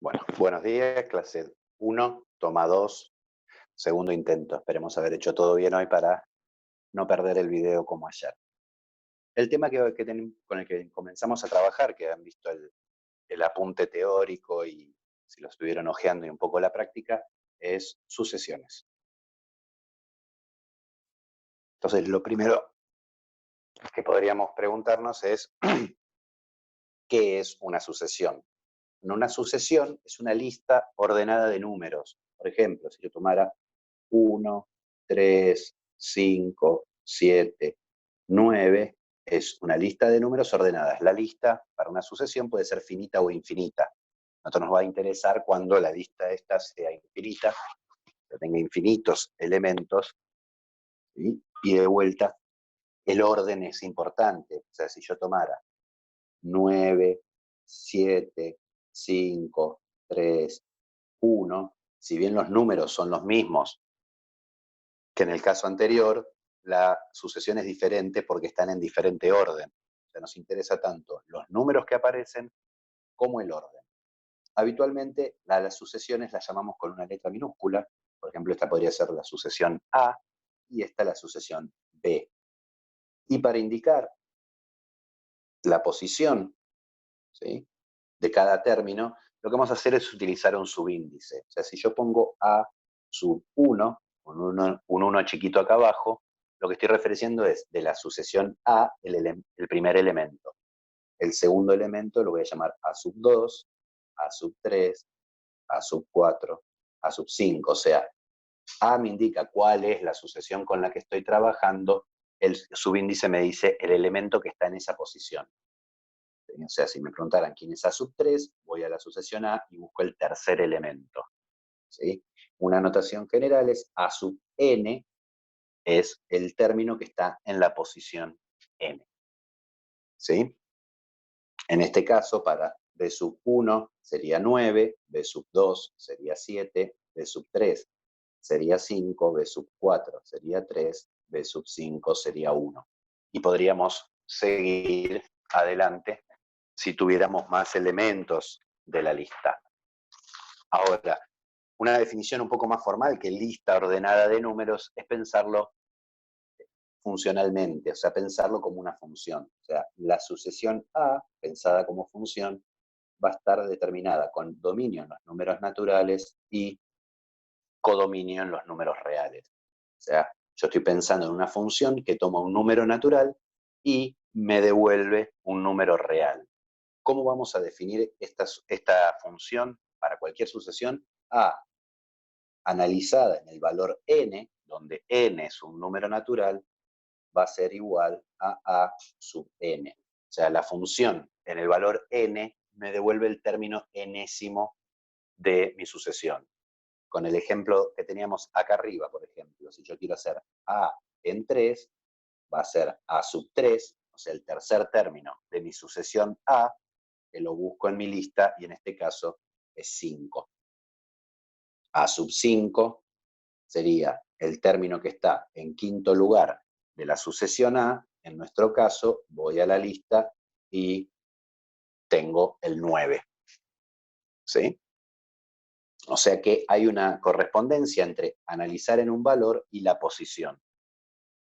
Bueno, buenos días, clase 1, toma 2, segundo intento. Esperemos haber hecho todo bien hoy para no perder el video como ayer. El tema con el que comenzamos a trabajar, que han visto el apunte teórico y si lo estuvieron hojeando y un poco la práctica, es sucesiones. Entonces, lo primero que podríamos preguntarnos es, ¿qué es una sucesión? Una sucesión es una lista ordenada de números. Por ejemplo, si yo tomara 1, 3, 5, 7, 9, es una lista de números ordenadas. La lista para una sucesión puede ser finita o infinita. A nosotros nos va a interesar cuando la lista esta sea infinita, que tenga infinitos elementos, ¿sí? Y de vuelta, el orden es importante. O sea, si yo tomara 9, 7, 5, 3, 1, si bien los números son los mismos que en el caso anterior, la sucesión es diferente porque están en diferente orden. O sea, nos interesa tanto los números que aparecen como el orden. Habitualmente a las sucesiones las llamamos con una letra minúscula. Por ejemplo, esta podría ser la sucesión A y esta la sucesión B. Y para indicar la posición, ¿sí?, de cada término, lo que vamos a hacer es utilizar un subíndice. O sea, si yo pongo A sub 1, un 1 chiquito acá abajo, lo que estoy referenciando es de la sucesión A el primer elemento. El segundo elemento lo voy a llamar A sub 2, A sub 3, A sub 4, A sub 5. O sea, A me indica cuál es la sucesión con la que estoy trabajando, el subíndice me dice el elemento que está en esa posición. O sea, si me preguntaran quién es A sub 3, voy a la sucesión A y busco el tercer elemento, ¿sí? Una notación general es A sub n, es el término que está en la posición n, ¿sí? En este caso, para B sub 1 sería 9, B sub 2 sería 7, B sub 3 sería 5, B sub 4 sería 3, B sub 5 sería 1. Y podríamos seguir adelante si tuviéramos más elementos de la lista. Ahora, una definición un poco más formal que lista ordenada de números es pensarlo funcionalmente, o sea, pensarlo como una función. O sea, la sucesión A, pensada como función, va a estar determinada con dominio en los números naturales y codominio en los números reales. O sea, yo estoy pensando en una función que toma un número natural y me devuelve un número real. ¿Cómo vamos a definir esta función para cualquier sucesión? A, analizada en el valor n, donde n es un número natural, va a ser igual a A sub n. O sea, la función en el valor n me devuelve el término enésimo de mi sucesión. Con el ejemplo que teníamos acá arriba, por ejemplo, si yo quiero hacer A en 3, va a ser A sub 3, o sea, el tercer término de mi sucesión A, que lo busco en mi lista, y en este caso es 5. A sub 5 sería el término que está en quinto lugar de la sucesión A. En nuestro caso, voy a la lista y tengo el 9. ¿Sí? O sea que hay una correspondencia entre analizar en un valor y la posición.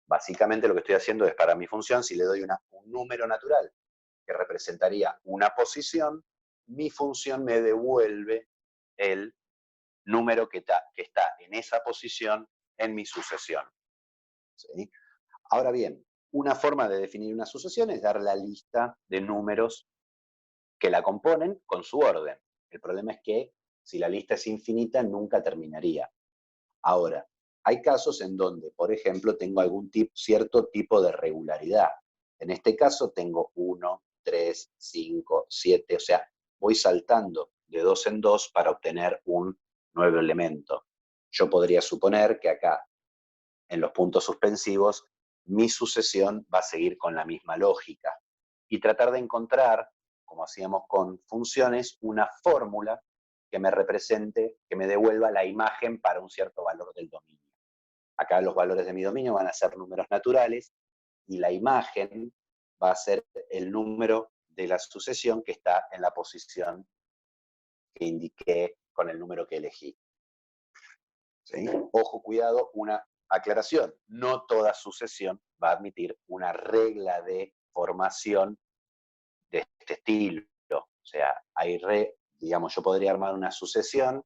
Básicamente lo que estoy haciendo es, para mi función, si le doy un número natural que representaría una posición, mi función me devuelve el número que está en esa posición en mi sucesión. ¿Sí? Ahora bien, una forma de definir una sucesión es dar la lista de números que la componen con su orden. El problema es que si la lista es infinita, nunca terminaría. Ahora, hay casos en donde, por ejemplo, tengo cierto tipo de regularidad. En este caso tengo 1, 3, 5, 7, o sea, voy saltando de 2 en 2 para obtener un nuevo elemento. Yo podría suponer que acá, en los puntos suspensivos, mi sucesión va a seguir con la misma lógica y tratar de encontrar, como hacíamos con funciones, una fórmula que me represente, que me devuelva la imagen para un cierto valor del dominio. Acá los valores de mi dominio van a ser números naturales y la imagen va a ser el número de la sucesión que está en la posición que indiqué con el número que elegí. ¿Sí? Ojo, cuidado, una aclaración. No toda sucesión va a admitir una regla de formación de este estilo. O sea, digamos, yo podría armar una sucesión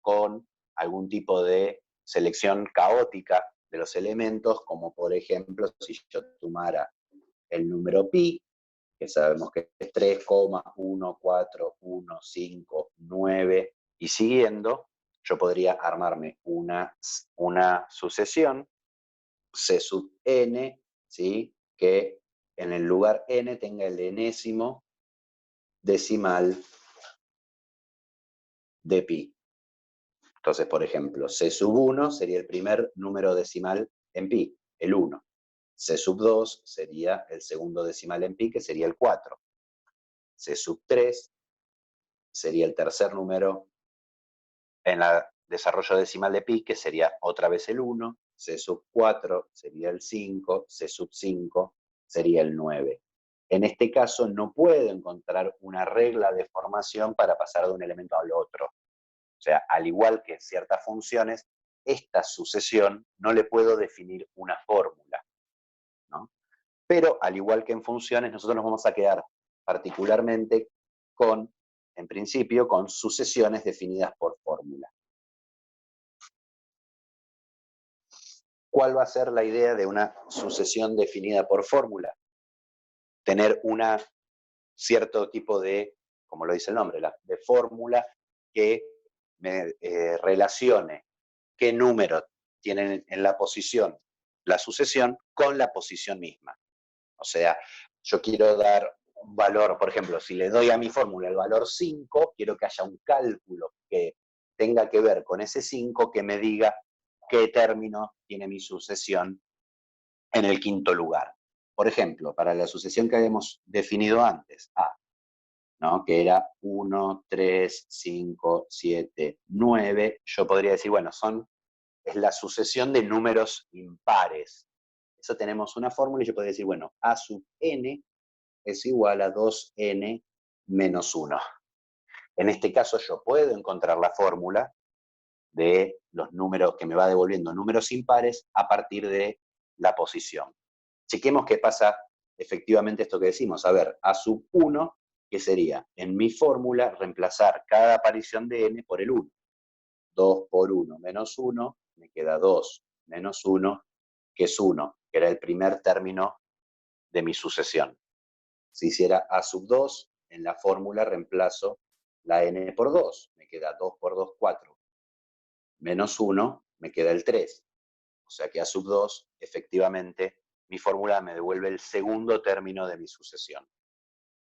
con algún tipo de selección caótica de los elementos, como por ejemplo, si yo tomara el número pi, que sabemos que es 3,1, 4, 1, 5, 9, y siguiendo, yo podría armarme una sucesión, C sub n, ¿sí? Que en el lugar n tenga el enésimo decimal de pi. Entonces, por ejemplo, C sub 1 sería el primer número decimal en pi, el 1. C sub 2 sería el segundo decimal en pi, que sería el 4. C sub 3 sería el tercer número en el desarrollo decimal de pi, que sería otra vez el 1. C sub 4 sería el 5. C sub 5 sería el 9. En este caso no puedo encontrar una regla de formación para pasar de un elemento al otro. O sea, al igual que en ciertas funciones, esta sucesión no le puedo definir una fórmula, ¿no? Pero al igual que en funciones, nosotros nos vamos a quedar particularmente con, en principio, con sucesiones definidas por fórmula. ¿Cuál va a ser la idea de una sucesión definida por fórmula? Tener una cierto tipo de, como lo dice el nombre, de fórmula que me relacione qué número tienen en la posición la sucesión con la posición misma. O sea, yo quiero dar un valor, por ejemplo, si le doy a mi fórmula el valor 5, quiero que haya un cálculo que tenga que ver con ese 5 que me diga qué término tiene mi sucesión en el quinto lugar. Por ejemplo, para la sucesión que habíamos definido antes, A, ¿no? Que era 1, 3, 5, 7, 9, yo podría decir, bueno, es la sucesión de números impares. Eso tenemos una fórmula y yo podría decir, bueno, A sub n es igual a 2n menos 1. En este caso yo puedo encontrar la fórmula de los números que me va devolviendo números impares a partir de la posición. Chequemos qué pasa efectivamente esto que decimos. A ver, A sub 1, que sería en mi fórmula reemplazar cada aparición de n por el 1. 2 por 1 menos 1, me queda 2 menos 1, que es 1, que era el primer término de mi sucesión. Si hiciera A sub 2, en la fórmula reemplazo la n por 2, me queda 2 por 2, 4, menos 1, me queda el 3. O sea que A sub 2, efectivamente, mi fórmula me devuelve el segundo término de mi sucesión.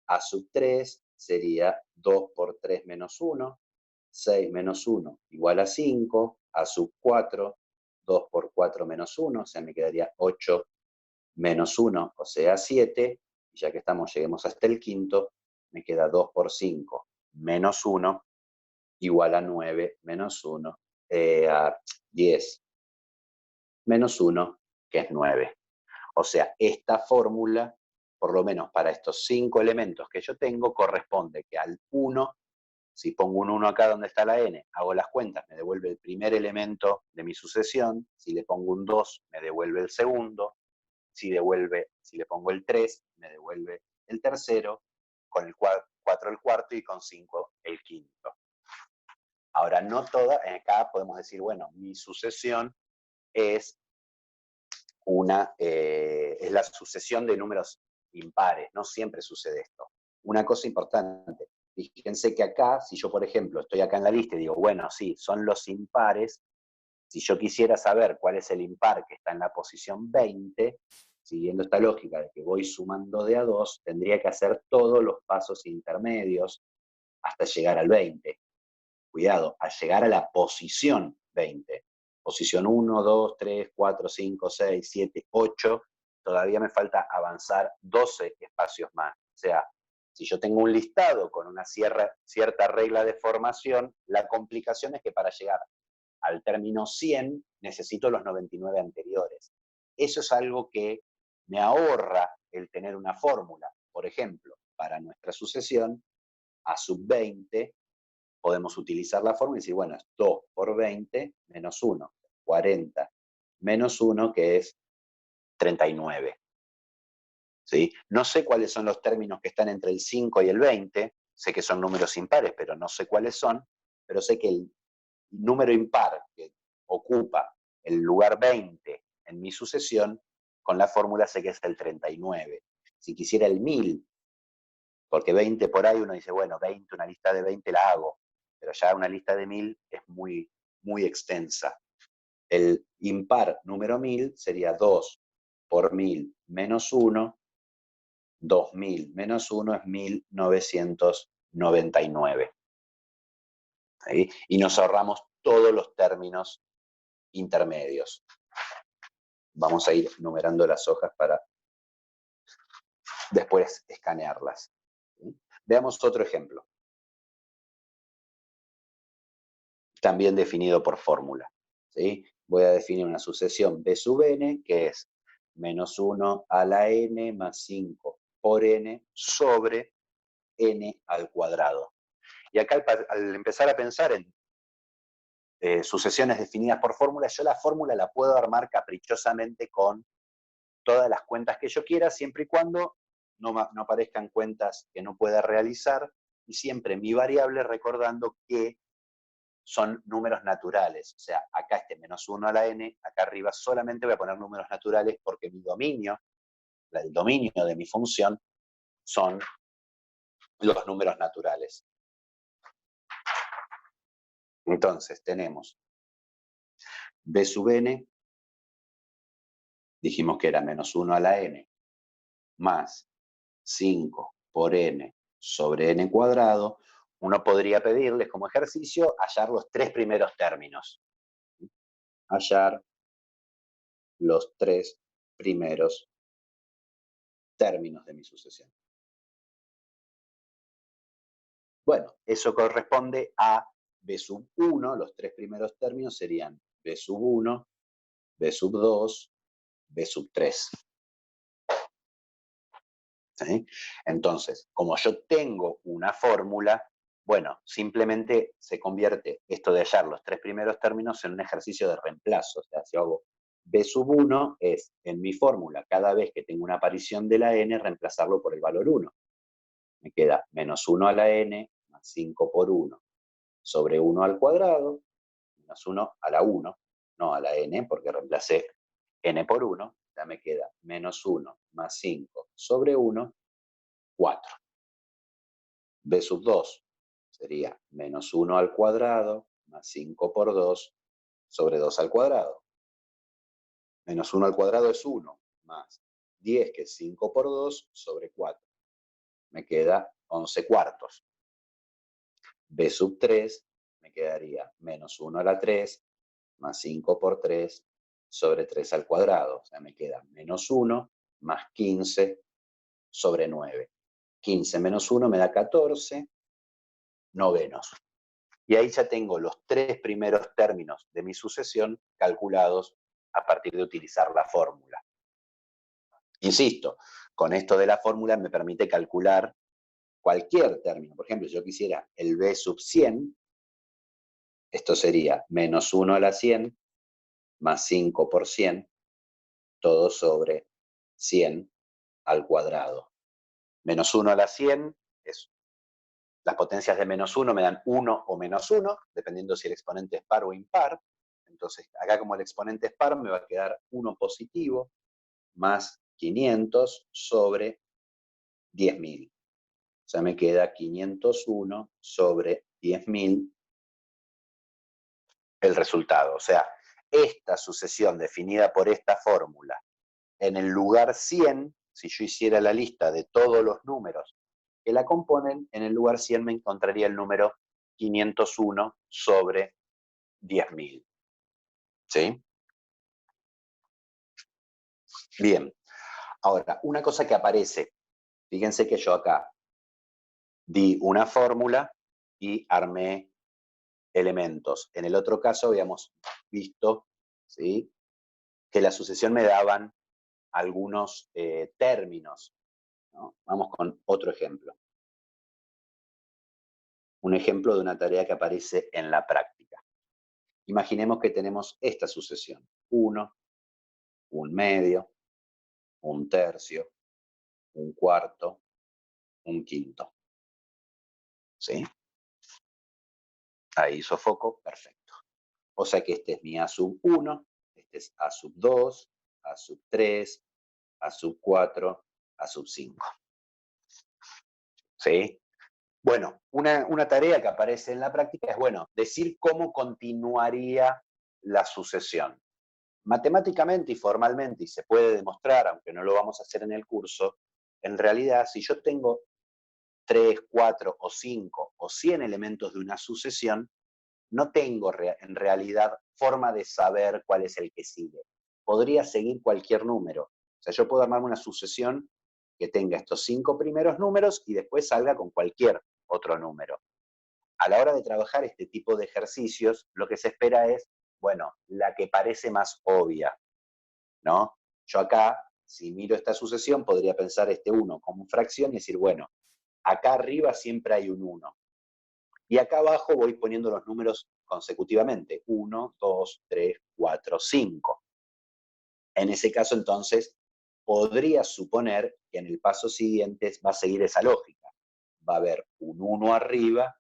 A sub 3 sería 2 por 3 menos 1, 6 menos 1 igual a 5, A sub 4, 2 por 4 menos 1, o sea, me quedaría 8 menos 1, o sea, 7, y ya que estamos, lleguemos hasta el quinto, me queda 2 por 5 menos 1 igual a 9 menos 1, a 10 menos 1, que es 9. O sea, esta fórmula, por lo menos para estos 5 elementos que yo tengo, corresponde que al 1, si pongo un 1 acá donde está la n, hago las cuentas, me devuelve el primer elemento de mi sucesión. Si le pongo un 2, me devuelve el segundo. Si le pongo el 3, me devuelve el tercero. Con el 4 el cuarto y con 5 el quinto. Ahora, no toda, acá podemos decir, bueno, mi sucesión es es la sucesión de números impares. No siempre sucede esto. Una cosa importante, fíjense que acá, si yo, por ejemplo, estoy acá en la lista y digo, bueno, sí, son los impares, si yo quisiera saber cuál es el impar que está en la posición 20, siguiendo esta lógica de que voy sumando de a 2, tendría que hacer todos los pasos intermedios hasta llegar al 20. Cuidado, al llegar a la posición 20. Posición 1, 2, 3, 4, 5, 6, 7, 8, todavía me falta avanzar 12 espacios más. O sea, si yo tengo un listado con una cierta regla de formación, la complicación es que para llegar al término 100 necesito los 99 anteriores. Eso es algo que me ahorra el tener una fórmula. Por ejemplo, para nuestra sucesión, A sub 20, podemos utilizar la fórmula y decir, bueno, es 2 por 20 menos 1, 40 menos 1, que es 39. ¿Sí? No sé cuáles son los términos que están entre el 5 y el 20, sé que son números impares, pero no sé cuáles son, pero sé que el número impar que ocupa el lugar 20 en mi sucesión, con la fórmula sé que es el 39. Si quisiera el 1000, porque 20 por ahí uno dice, bueno, 20, una lista de 20 la hago, pero ya una lista de 1000 es muy, muy extensa. El impar número 1000 sería 2 por 1000 menos 1, 2000 menos 1 es 1999. ¿Sí? Y nos ahorramos todos los términos intermedios. Vamos a ir numerando las hojas para después escanearlas. ¿Sí? Veamos otro ejemplo. También definido por fórmula. ¿Sí? Voy a definir una sucesión b sub n, que es menos 1 a la n más 5 por n sobre n al cuadrado. Y acá al empezar a pensar en sucesiones definidas por fórmula, yo la fórmula la puedo armar caprichosamente con todas las cuentas que yo quiera, siempre y cuando no aparezcan cuentas que no pueda realizar, y siempre mi variable recordando que son números naturales. O sea, acá este menos 1 a la n, acá arriba solamente voy a poner números naturales porque mi dominio, el dominio de mi función, son los números naturales. Entonces, tenemos b sub n, dijimos que era menos 1 a la n, más 5 por n sobre n cuadrado. Uno podría pedirles como ejercicio hallar los tres primeros términos. Hallar los tres primeros términos de mi sucesión. Bueno, eso corresponde a b sub 1, los tres primeros términos serían b sub 1, b sub 2, b sub 3. ¿Sí? Entonces, como yo tengo una fórmula, bueno, simplemente se convierte esto de hallar los tres primeros términos en un ejercicio de reemplazo. O sea, si hago b sub 1 es, en mi fórmula, cada vez que tengo una aparición de la n, reemplazarlo por el valor 1. Me queda menos 1 a la n más 5 por 1 sobre 1 al cuadrado, menos 1 a la 1, no a la n, porque reemplacé n por 1, ya me queda menos 1 más 5 sobre 1, 4. b sub 2 sería menos 1 al cuadrado más 5 por 2 sobre 2 al cuadrado. Menos 1 al cuadrado es 1, más 10, que es 5 por 2, sobre 4. Me queda 11 cuartos. b sub 3 me quedaría menos 1 a la 3, más 5 por 3, sobre 3 al cuadrado. O sea, me queda menos 1, más 15, sobre 9. 15 menos 1 me da 14 novenos. Y ahí ya tengo los tres primeros términos de mi sucesión calculados a partir de utilizar la fórmula. Insisto, con esto de la fórmula me permite calcular cualquier término. Por ejemplo, si yo quisiera el b sub 100, esto sería menos 1 a la 100 más 5 por 100, todo sobre 100 al cuadrado. Menos 1 a la 100 es las potencias de menos 1 me dan 1 o menos 1, dependiendo si el exponente es par o impar. Entonces, acá como el exponente es par, me va a quedar 1 positivo más 500 sobre 10.000. O sea, me queda 501 sobre 10.000 el resultado. O sea, esta sucesión definida por esta fórmula, en el lugar 100, si yo hiciera la lista de todos los números que la componen, en el lugar 100 me encontraría el número 501 sobre 10.000. ¿Sí? Bien. Ahora, una cosa que aparece, fíjense que yo acá di una fórmula y armé elementos. En el otro caso habíamos visto, ¿sí?, que la sucesión me daban algunos términos, ¿no? Vamos con otro ejemplo. un ejemplo de una tarea que aparece en la práctica. Imaginemos que tenemos esta sucesión. 1, un medio, un tercio, un cuarto, un quinto. ¿Sí? Ahí hizo foco, perfecto. O sea que este es mi A sub 1, este es A sub 2, A sub 3, A sub 4, A sub 5. ¿Sí? Bueno, una tarea que aparece en la práctica es, bueno, decir cómo continuaría la sucesión. Matemáticamente y formalmente, y se puede demostrar, aunque no lo vamos a hacer en el curso, en realidad, si yo tengo 3, 4 o 5 o 100 elementos de una sucesión, no tengo en realidad forma de saber cuál es el que sigue. Podría seguir cualquier número. O sea, yo puedo armarme una sucesión que tenga estos 5 primeros números y después salga con cualquier otro número. A la hora de trabajar este tipo de ejercicios, lo que se espera es, bueno, la que parece más obvia, ¿no? Yo acá, si miro esta sucesión, podría pensar este 1 como fracción y decir, bueno, acá arriba siempre hay un 1. Y acá abajo voy poniendo los números consecutivamente. 1, 2, 3, 4, 5. En ese caso, entonces, podría suponer que en el paso siguiente va a seguir esa lógica. Va a haber un 1 arriba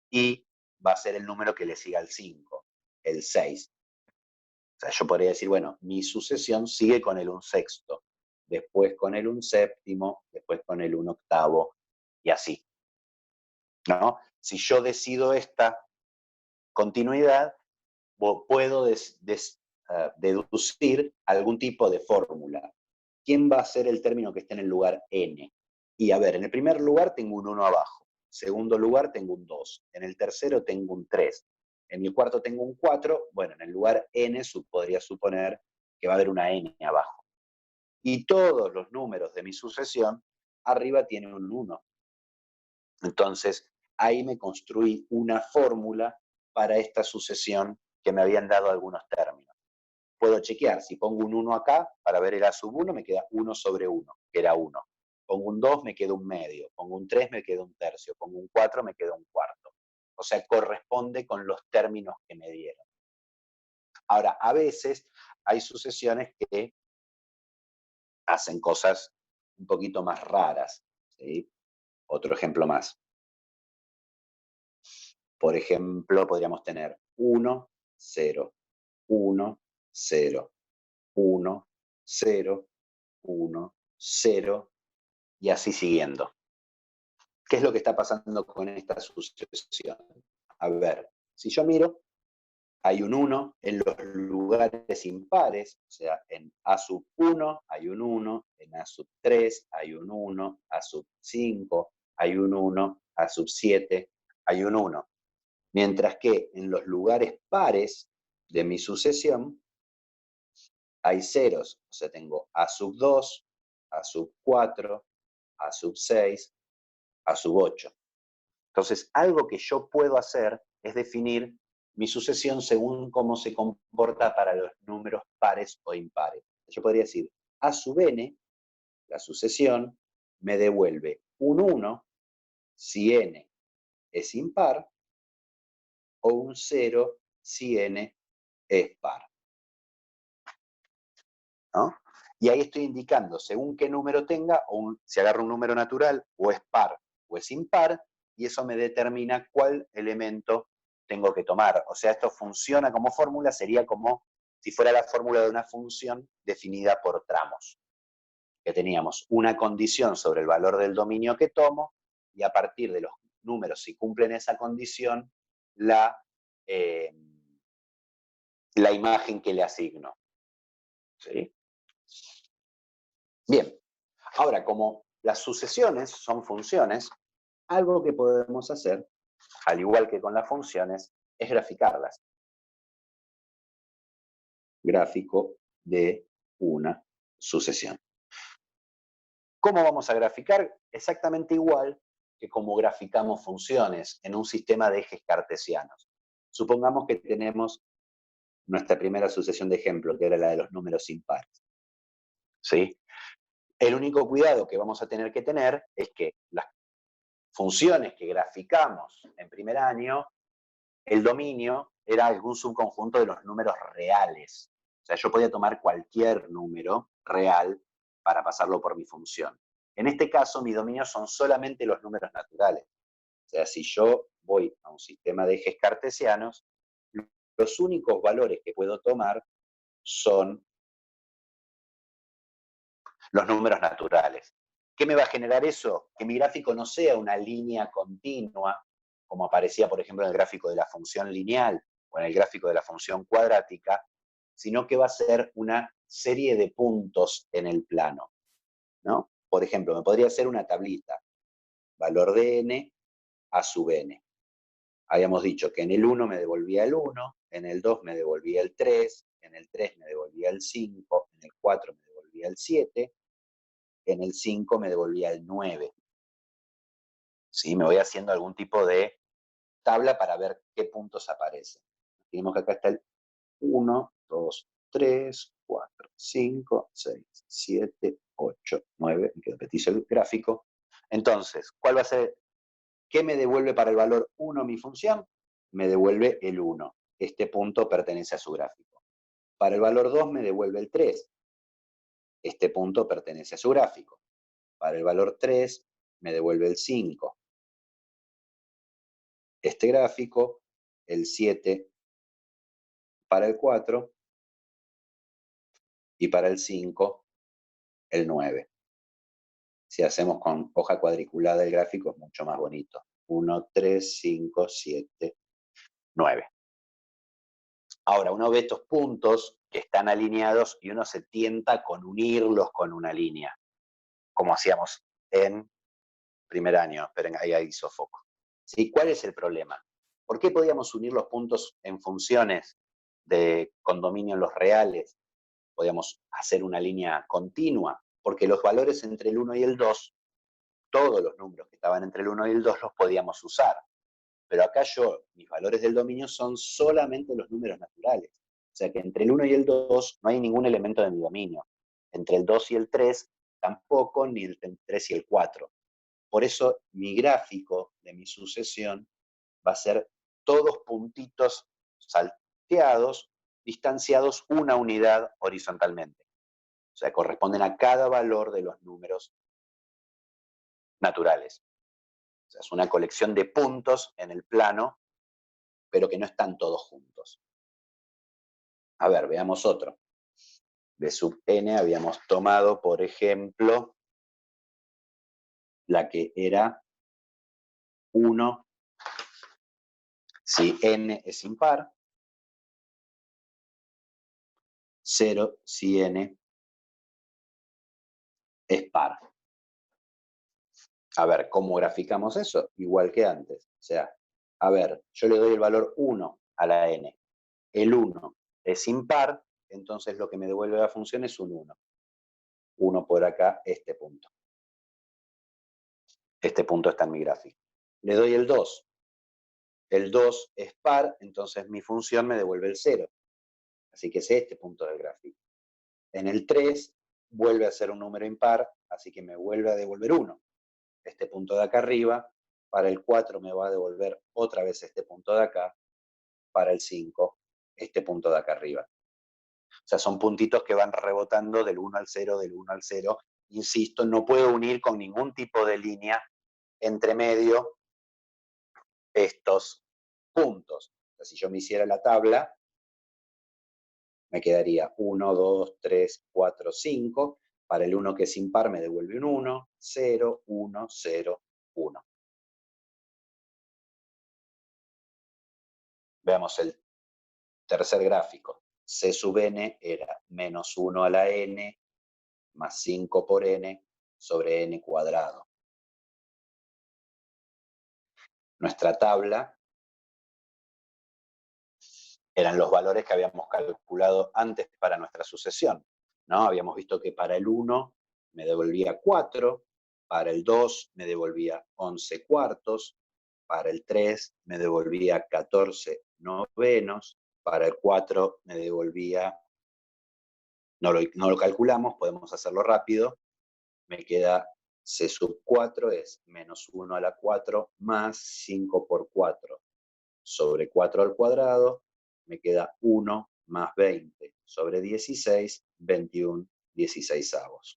y va a ser el número que le siga al 5, el 6. O sea, yo podría decir, bueno, mi sucesión sigue con el 1/6, después con el 1/7, después con el 1/8, y así, ¿no? Si yo decido esta continuidad, puedo deducir algún tipo de fórmula. ¿Quién va a ser el término que esté en el lugar n? Y a ver, en el primer lugar tengo un 1 abajo, en segundo lugar tengo un 2, en el tercero tengo un 3, en el cuarto tengo un 4, bueno, en el lugar n podría suponer que va a haber una n abajo. Y todos los números de mi sucesión arriba tienen un 1. Entonces, ahí me construí una fórmula para esta sucesión que me habían dado algunos términos. Puedo chequear, si pongo un 1 acá, para ver el A sub 1, me queda 1 sobre 1, que era 1. Pongo un 2, me queda un medio. Pongo un 3, me queda un tercio. Pongo un 4, me queda un cuarto. O sea, corresponde con los términos que me dieron. Ahora, a veces hay sucesiones que hacen cosas un poquito más raras, ¿sí? Otro ejemplo más. Por ejemplo, podríamos tener 1, 0, 1, 0, 1, 0, 1, 0, y así siguiendo. ¿Qué es lo que está pasando con esta sucesión? A ver, si yo miro, hay un 1 en los lugares impares, o sea, en A sub 1 hay un 1, en A sub 3 hay un 1, A sub 5 hay un 1, A sub 7 hay un 1. Mientras que en los lugares pares de mi sucesión hay ceros, o sea, tengo A sub 2, A sub 4, A sub 6, A sub 8. Entonces, algo que yo puedo hacer es definir mi sucesión según cómo se comporta para los números pares o impares. Yo podría decir, A sub n, la sucesión, me devuelve un 1 si n es impar, o un 0 si n es par. ¿No? Y ahí estoy indicando, según qué número tenga, si agarro un número natural, o es par o es impar, y eso me determina cuál elemento tengo que tomar. O sea, esto funciona como fórmula, sería como si fuera la fórmula de una función definida por tramos. Que teníamos una condición sobre el valor del dominio que tomo, y a partir de los números, si cumplen esa condición, la imagen que le asigno. ¿Sí? Bien, ahora como las sucesiones son funciones, algo que podemos hacer, al igual que con las funciones, es graficarlas. Gráfico de una sucesión. ¿Cómo vamos a graficar? Exactamente igual que como graficamos funciones en un sistema de ejes cartesianos. Supongamos que tenemos nuestra primera sucesión de ejemplo, que era la de los números impares. ¿Sí? El único cuidado que vamos a tener que tener es que funciones que graficamos en primer año, el dominio era algún subconjunto de los números reales. O sea, yo podía tomar cualquier número real para pasarlo por mi función. En este caso, mi dominio son solamente los números naturales. O sea, si yo voy a un sistema de ejes cartesianos, los únicos valores que puedo tomar son los números naturales. ¿Qué me va a generar eso? Que mi gráfico no sea una línea continua, como aparecía, por ejemplo, en el gráfico de la función lineal o en el gráfico de la función cuadrática, sino que va a ser una serie de puntos en el plano, ¿no? Por ejemplo, me podría hacer una tablita, valor de n a sub n. Habíamos dicho que en el 1 me devolvía el 1, en el 2 me devolvía el 3, en el 3 me devolvía el 5, en el 4 me devolvía el 7, en el 5 me devolvía el 9. ¿Sí? Me voy haciendo algún tipo de tabla para ver qué puntos aparecen. Tenemos que acá está el 1, 2, 3, 4, 5, 6, 7, 8, 9, que repetís el gráfico. Entonces, ¿cuál va a ser? ¿Qué me devuelve para el valor 1 mi función? Me devuelve el 1. Este punto pertenece a su gráfico. Para el valor 2 me devuelve el 3. Este punto pertenece a su gráfico. Para el valor 3 me devuelve el 5. Este gráfico, el 7 para el 4 y para el 5 el 9. Si hacemos con hoja cuadriculada el gráfico es mucho más bonito. 1, 3, 5, 7, 9. Ahora, uno ve estos puntos que están alineados y uno se tienta con unirlos con una línea, como hacíamos en primer año. Esperen, ahí hizo foco. ¿Sí? ¿Cuál es el problema? ¿Por qué podíamos unir los puntos en funciones de condominio en los reales? Podíamos hacer una línea continua, porque los valores entre el 1 y el 2, todos los números que estaban entre el 1 y el 2 los podíamos usar. Pero acá mis valores del dominio son solamente los números naturales. O sea que entre el 1 y el 2 no hay ningún elemento de mi dominio. Entre el 2 y el 3 tampoco, ni entre el 3 y el 4. Por eso mi gráfico de mi sucesión va a ser todos puntitos salteados, distanciados una unidad horizontalmente. O sea, corresponden a cada valor de los números naturales. O sea, es una colección de puntos en el plano, pero que no están todos juntos. A ver, veamos otro. De sub n habíamos tomado, por ejemplo, la que era 1 si n es impar, 0 si n es par. A ver, ¿cómo graficamos eso? Igual que antes. O sea, a ver, yo le doy el valor 1 a la n. El 1 es impar, entonces lo que me devuelve la función es un 1. 1 por acá, este punto. Este punto está en mi gráfico. Le doy el 2. El 2 es par, entonces mi función me devuelve el 0. Así que es este punto del gráfico. En el 3 vuelve a ser un número impar, así que me vuelve a devolver 1. Este punto de acá arriba. Para el 4 me va a devolver otra vez este punto de acá. Para el 5, este punto de acá arriba. O sea, son puntitos que van rebotando del 1 al 0, del 1 al 0. Insisto, no puedo unir con ningún tipo de línea entre medio estos puntos. O sea, si yo me hiciera la tabla, me quedaría 1, 2, 3, 4, 5. Para el 1 que es impar me devuelve un 1, 0, 1, 0, 1. Veamos el tercer gráfico. C sub n era menos 1 a la n más 5 por n sobre n cuadrado. Nuestra tabla eran los valores que habíamos calculado antes para nuestra sucesión, ¿no? Habíamos visto que para el 1 me devolvía 4, para el 2 me devolvía 11 cuartos, para el 3 me devolvía 14 novenos, para el 4 me devolvía, no lo calculamos, podemos hacerlo rápido, me queda C sub 4 es menos 1 a la 4 más 5 por 4 sobre 4 al cuadrado, me queda 1 más 20 sobre 16, 21 16avos.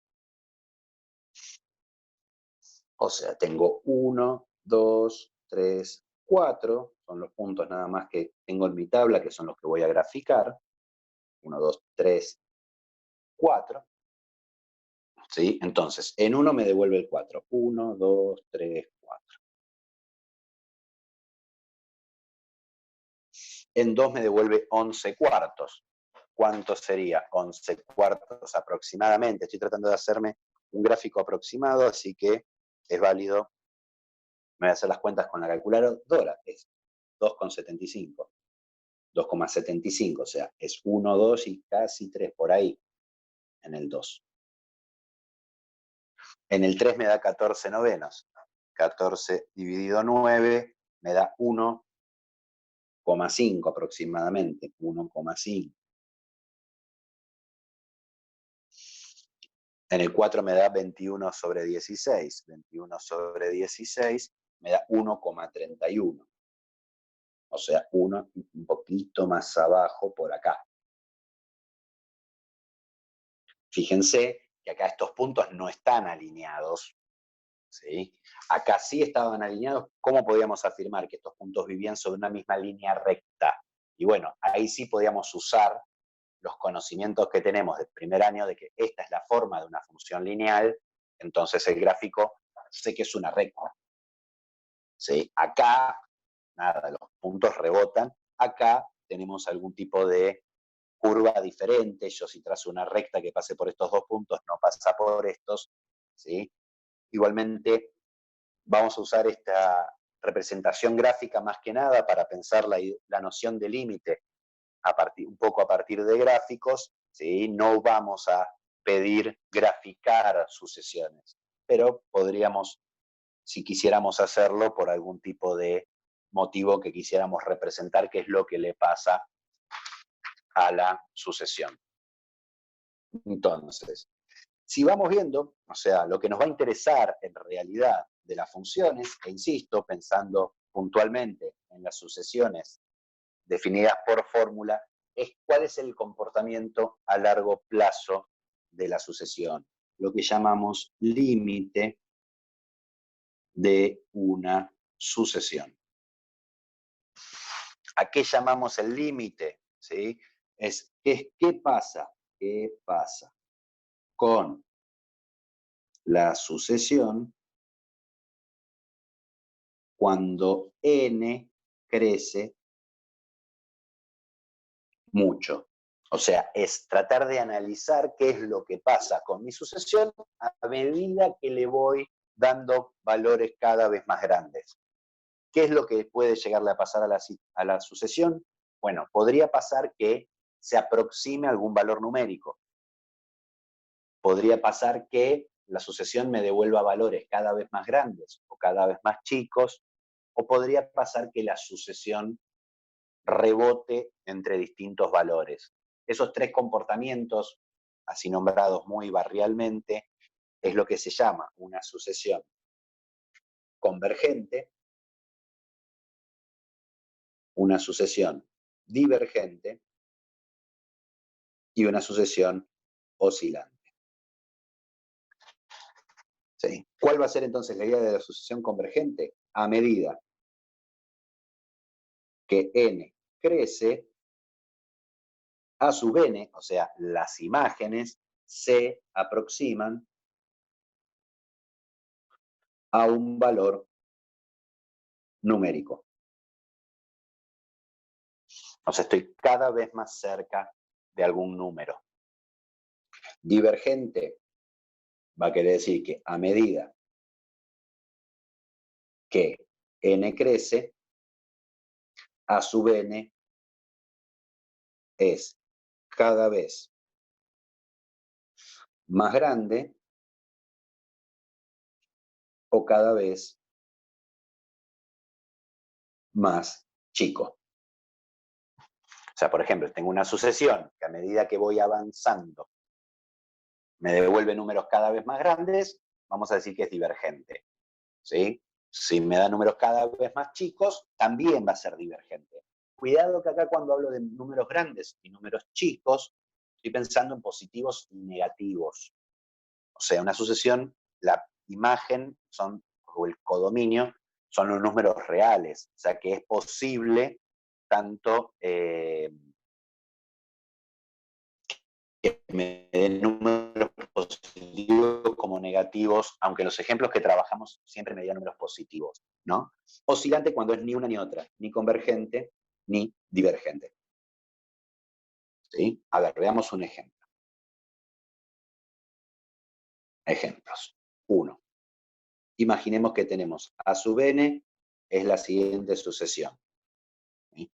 O sea, tengo 1, 2, 3, 4, son los puntos nada más que tengo en mi tabla, que son los que voy a graficar. 1, 2, 3, 4. ¿Sí? Entonces, en 1 me devuelve el 4. 1, 2, 3, 4. En 2 me devuelve 11 cuartos. ¿Cuánto sería? 11 cuartos aproximadamente. Estoy tratando de hacerme un gráfico aproximado, así que es válido. Me voy a hacer las cuentas con la calculadora. Es 2,75. 2,75, o sea, es 1, 2 y casi 3 por ahí en el 2. En el 3 me da 14 novenos. 14 dividido 9 me da 1,5 aproximadamente. 1,5. En el 4 me da 21 sobre 16. 21 sobre 16 me da 1,31. O sea, un poquito más abajo por acá. Fíjense que acá estos puntos no están alineados, ¿sí? Acá sí estaban alineados. ¿Cómo podíamos afirmar que estos puntos vivían sobre una misma línea recta? Y bueno, ahí sí podíamos usar los conocimientos que tenemos del primer año de que esta es la forma de una función lineal, entonces el gráfico sé que es una recta. ¿Sí? Acá, nada, los puntos rebotan. Acá tenemos algún tipo de curva diferente. Yo si trazo una recta que pase por estos dos puntos, no pasa por estos. ¿Sí? Igualmente, vamos a usar esta representación gráfica más que nada para pensar la noción de límite un poco a partir de gráficos. ¿Sí? No vamos a pedir graficar sucesiones, pero podríamos, si quisiéramos hacerlo, por algún tipo de motivo que quisiéramos representar qué es lo que le pasa a la sucesión. Entonces, si vamos viendo, o sea, lo que nos va a interesar en realidad de las funciones, e insisto, pensando puntualmente en las sucesiones definidas por fórmula, es cuál es el comportamiento a largo plazo de la sucesión, lo que llamamos límite de una sucesión. ¿A qué llamamos el límite? ¿Sí? ¿Qué pasa? ¿Qué pasa con la sucesión cuando n crece mucho? O sea, es tratar de analizar qué es lo que pasa con mi sucesión a medida que le voy dando valores cada vez más grandes. ¿Qué es lo que puede llegarle a pasar a la sucesión? Bueno, podría pasar que se aproxime a algún valor numérico. Podría pasar que la sucesión me devuelva valores cada vez más grandes o cada vez más chicos, o podría pasar que la sucesión rebote entre distintos valores. Esos tres comportamientos, así nombrados muy barrialmente, es lo que se llama una sucesión convergente, una sucesión divergente y una sucesión oscilante. ¿Sí? ¿Cuál va a ser entonces la idea de la sucesión convergente? A medida que n crece, a sub n, o sea, las imágenes se aproximan a un valor numérico. O sea, estoy cada vez más cerca de algún número. Divergente va a querer decir que a medida que n crece, a sub n es cada vez más grande o cada vez más chico. O sea, por ejemplo, tengo una sucesión que a medida que voy avanzando me devuelve números cada vez más grandes. vamos a decir que es divergente, ¿sí? Si me da números cada vez más chicos, también va a ser divergente. Cuidado que acá cuando hablo de números grandes y números chicos, estoy pensando en positivos y negativos. O sea, una sucesión, la imagen o el codominio son los números reales. O sea, que es posible tanto que me den números positivos como negativos, aunque los ejemplos que trabajamos siempre me dieron números positivos, ¿no? Oscilante cuando es ni una ni otra, ni convergente ni divergente. ¿Sí? A ver, veamos un ejemplo. Ejemplos. 1. Imaginemos que tenemos A sub n es la siguiente sucesión. ¿Sí?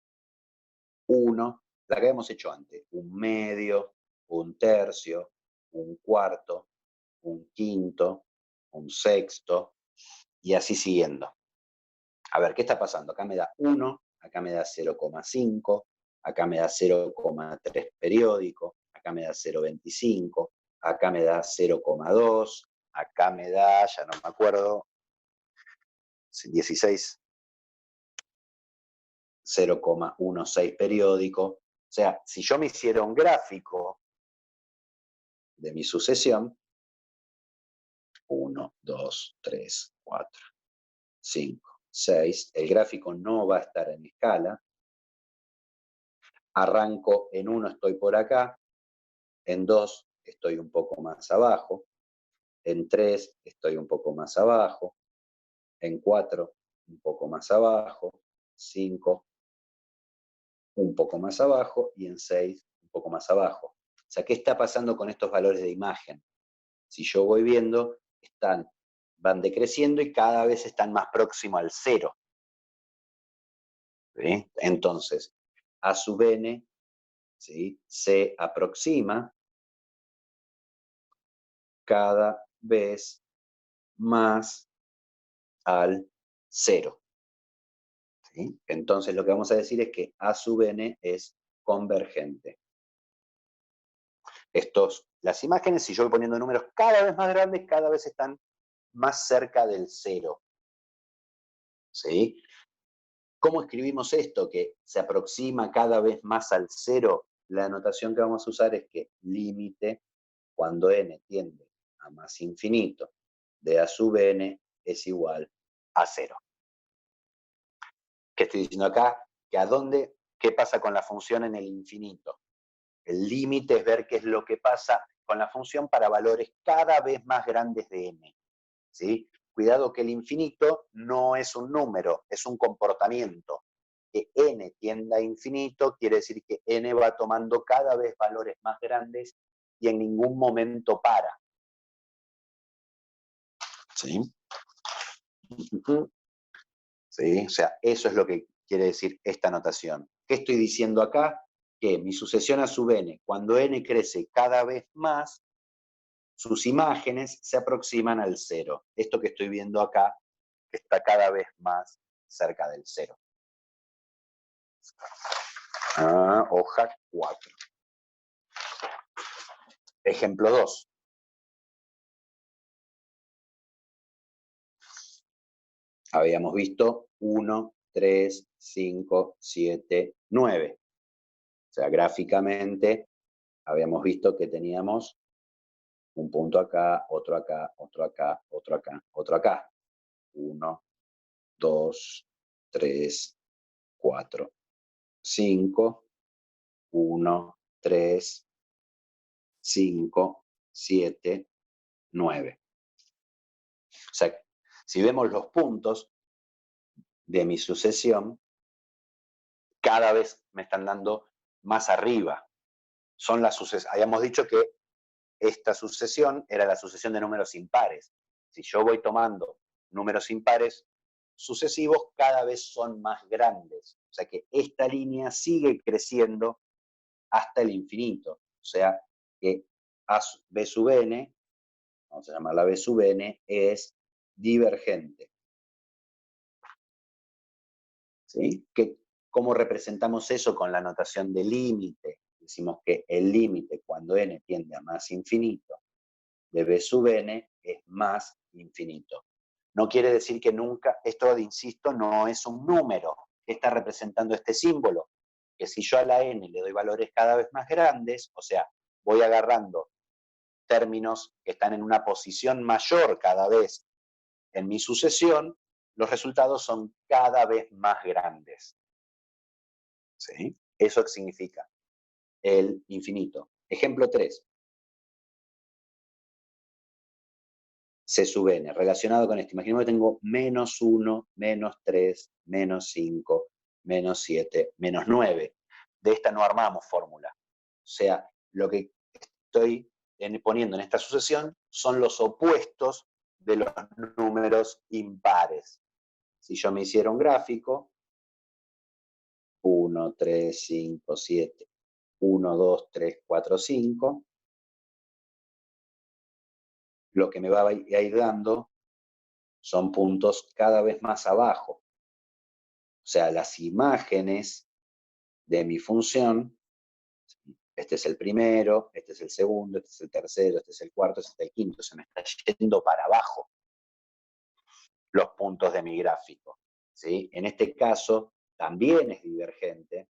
1, la que habíamos hecho antes, un medio, un tercio, un cuarto, un quinto, un sexto, y así siguiendo. A ver, ¿qué está pasando? Acá me da 1, acá me da 0,5, acá me da 0,3 periódico, acá me da 0,25, acá me da 0,2, acá me da, ya no me acuerdo, 16, 0,16 periódico. O sea, si yo me hiciera un gráfico de mi sucesión, 1, 2, 3, 4, 5, 6, el gráfico no va a estar en escala. Arranco en 1, estoy por acá, en 2 estoy un poco más abajo, en 3 estoy un poco más abajo, en 4 un poco más abajo, 5 un poco más abajo y en 6 un poco más abajo. O sea, ¿qué está pasando con estos valores de imagen? Si yo voy viendo, van decreciendo y cada vez están más próximos al 0. ¿Sí? Entonces, A sub n, ¿sí?, se aproxima cada vez más al 0. ¿Sí? Entonces lo que vamos a decir es que A sub n es convergente. Las imágenes, si yo voy poniendo números cada vez más grandes, cada vez están más cerca del 0. ¿Sí? ¿Cómo escribimos esto? Que se aproxima cada vez más al 0. La anotación que vamos a usar es que límite, cuando n tiende a más infinito, de A sub n es igual a 0. ¿Qué estoy diciendo acá? Que ¿qué pasa con la función en el infinito? El límite es ver qué es lo que pasa con la función para valores cada vez más grandes de n. ¿Sí? Cuidado que el infinito no es un número, es un comportamiento. Que n tienda a infinito quiere decir que n va tomando cada vez valores más grandes y en ningún momento para. ¿Sí? ¿Sí? O sea, eso es lo que quiere decir esta notación. ¿Qué estoy diciendo acá? Que mi sucesión a sub n, cuando n crece cada vez más, sus imágenes se aproximan al 0. Esto que estoy viendo acá está cada vez más cerca del 0. Hoja 4. Ejemplo 2. Habíamos visto 1, 3, 5, 7, 9. O sea, gráficamente habíamos visto que teníamos un punto acá, otro acá, otro acá, otro acá, otro acá. 1, 2, 3, 4, 5, 1, 3, 5, 7, 9. O sea, si vemos los puntos de mi sucesión, cada vez me están dando más arriba. Habíamos dicho que esta sucesión era la sucesión de números impares. Si yo voy tomando números impares sucesivos, cada vez son más grandes. O sea que esta línea sigue creciendo hasta el infinito. O sea que B sub n, vamos a llamarla B sub n, es divergente. ¿Sí? ¿Cómo representamos eso con la notación de límite? Decimos que el límite, cuando n tiende a más infinito, de B sub n es más infinito. No quiere decir que nunca, esto, insisto, no es un número. ¿Qué está representando este símbolo? Que si yo a la n le doy valores cada vez más grandes, o sea, voy agarrando términos que están en una posición mayor cada vez en mi sucesión, los resultados son cada vez más grandes. ¿Sí? Eso significa el infinito. Ejemplo 3. C sub n, relacionado con esto. Imaginemos que tengo menos 1, menos 3, menos 5, menos 7, menos 9. De esta no armamos fórmula. O sea, lo que estoy poniendo en esta sucesión son los opuestos de los números impares. Si yo me hiciera un gráfico, 1, 3, 5, 7, 1, 2, 3, 4, 5, lo que me va a ir dando son puntos cada vez más abajo. O sea, las imágenes de mi función, este es el primero, este es el segundo, este es el tercero, este es el cuarto, este es el quinto, se me está yendo para abajo los puntos de mi gráfico. ¿Sí? En este caso, también es divergente,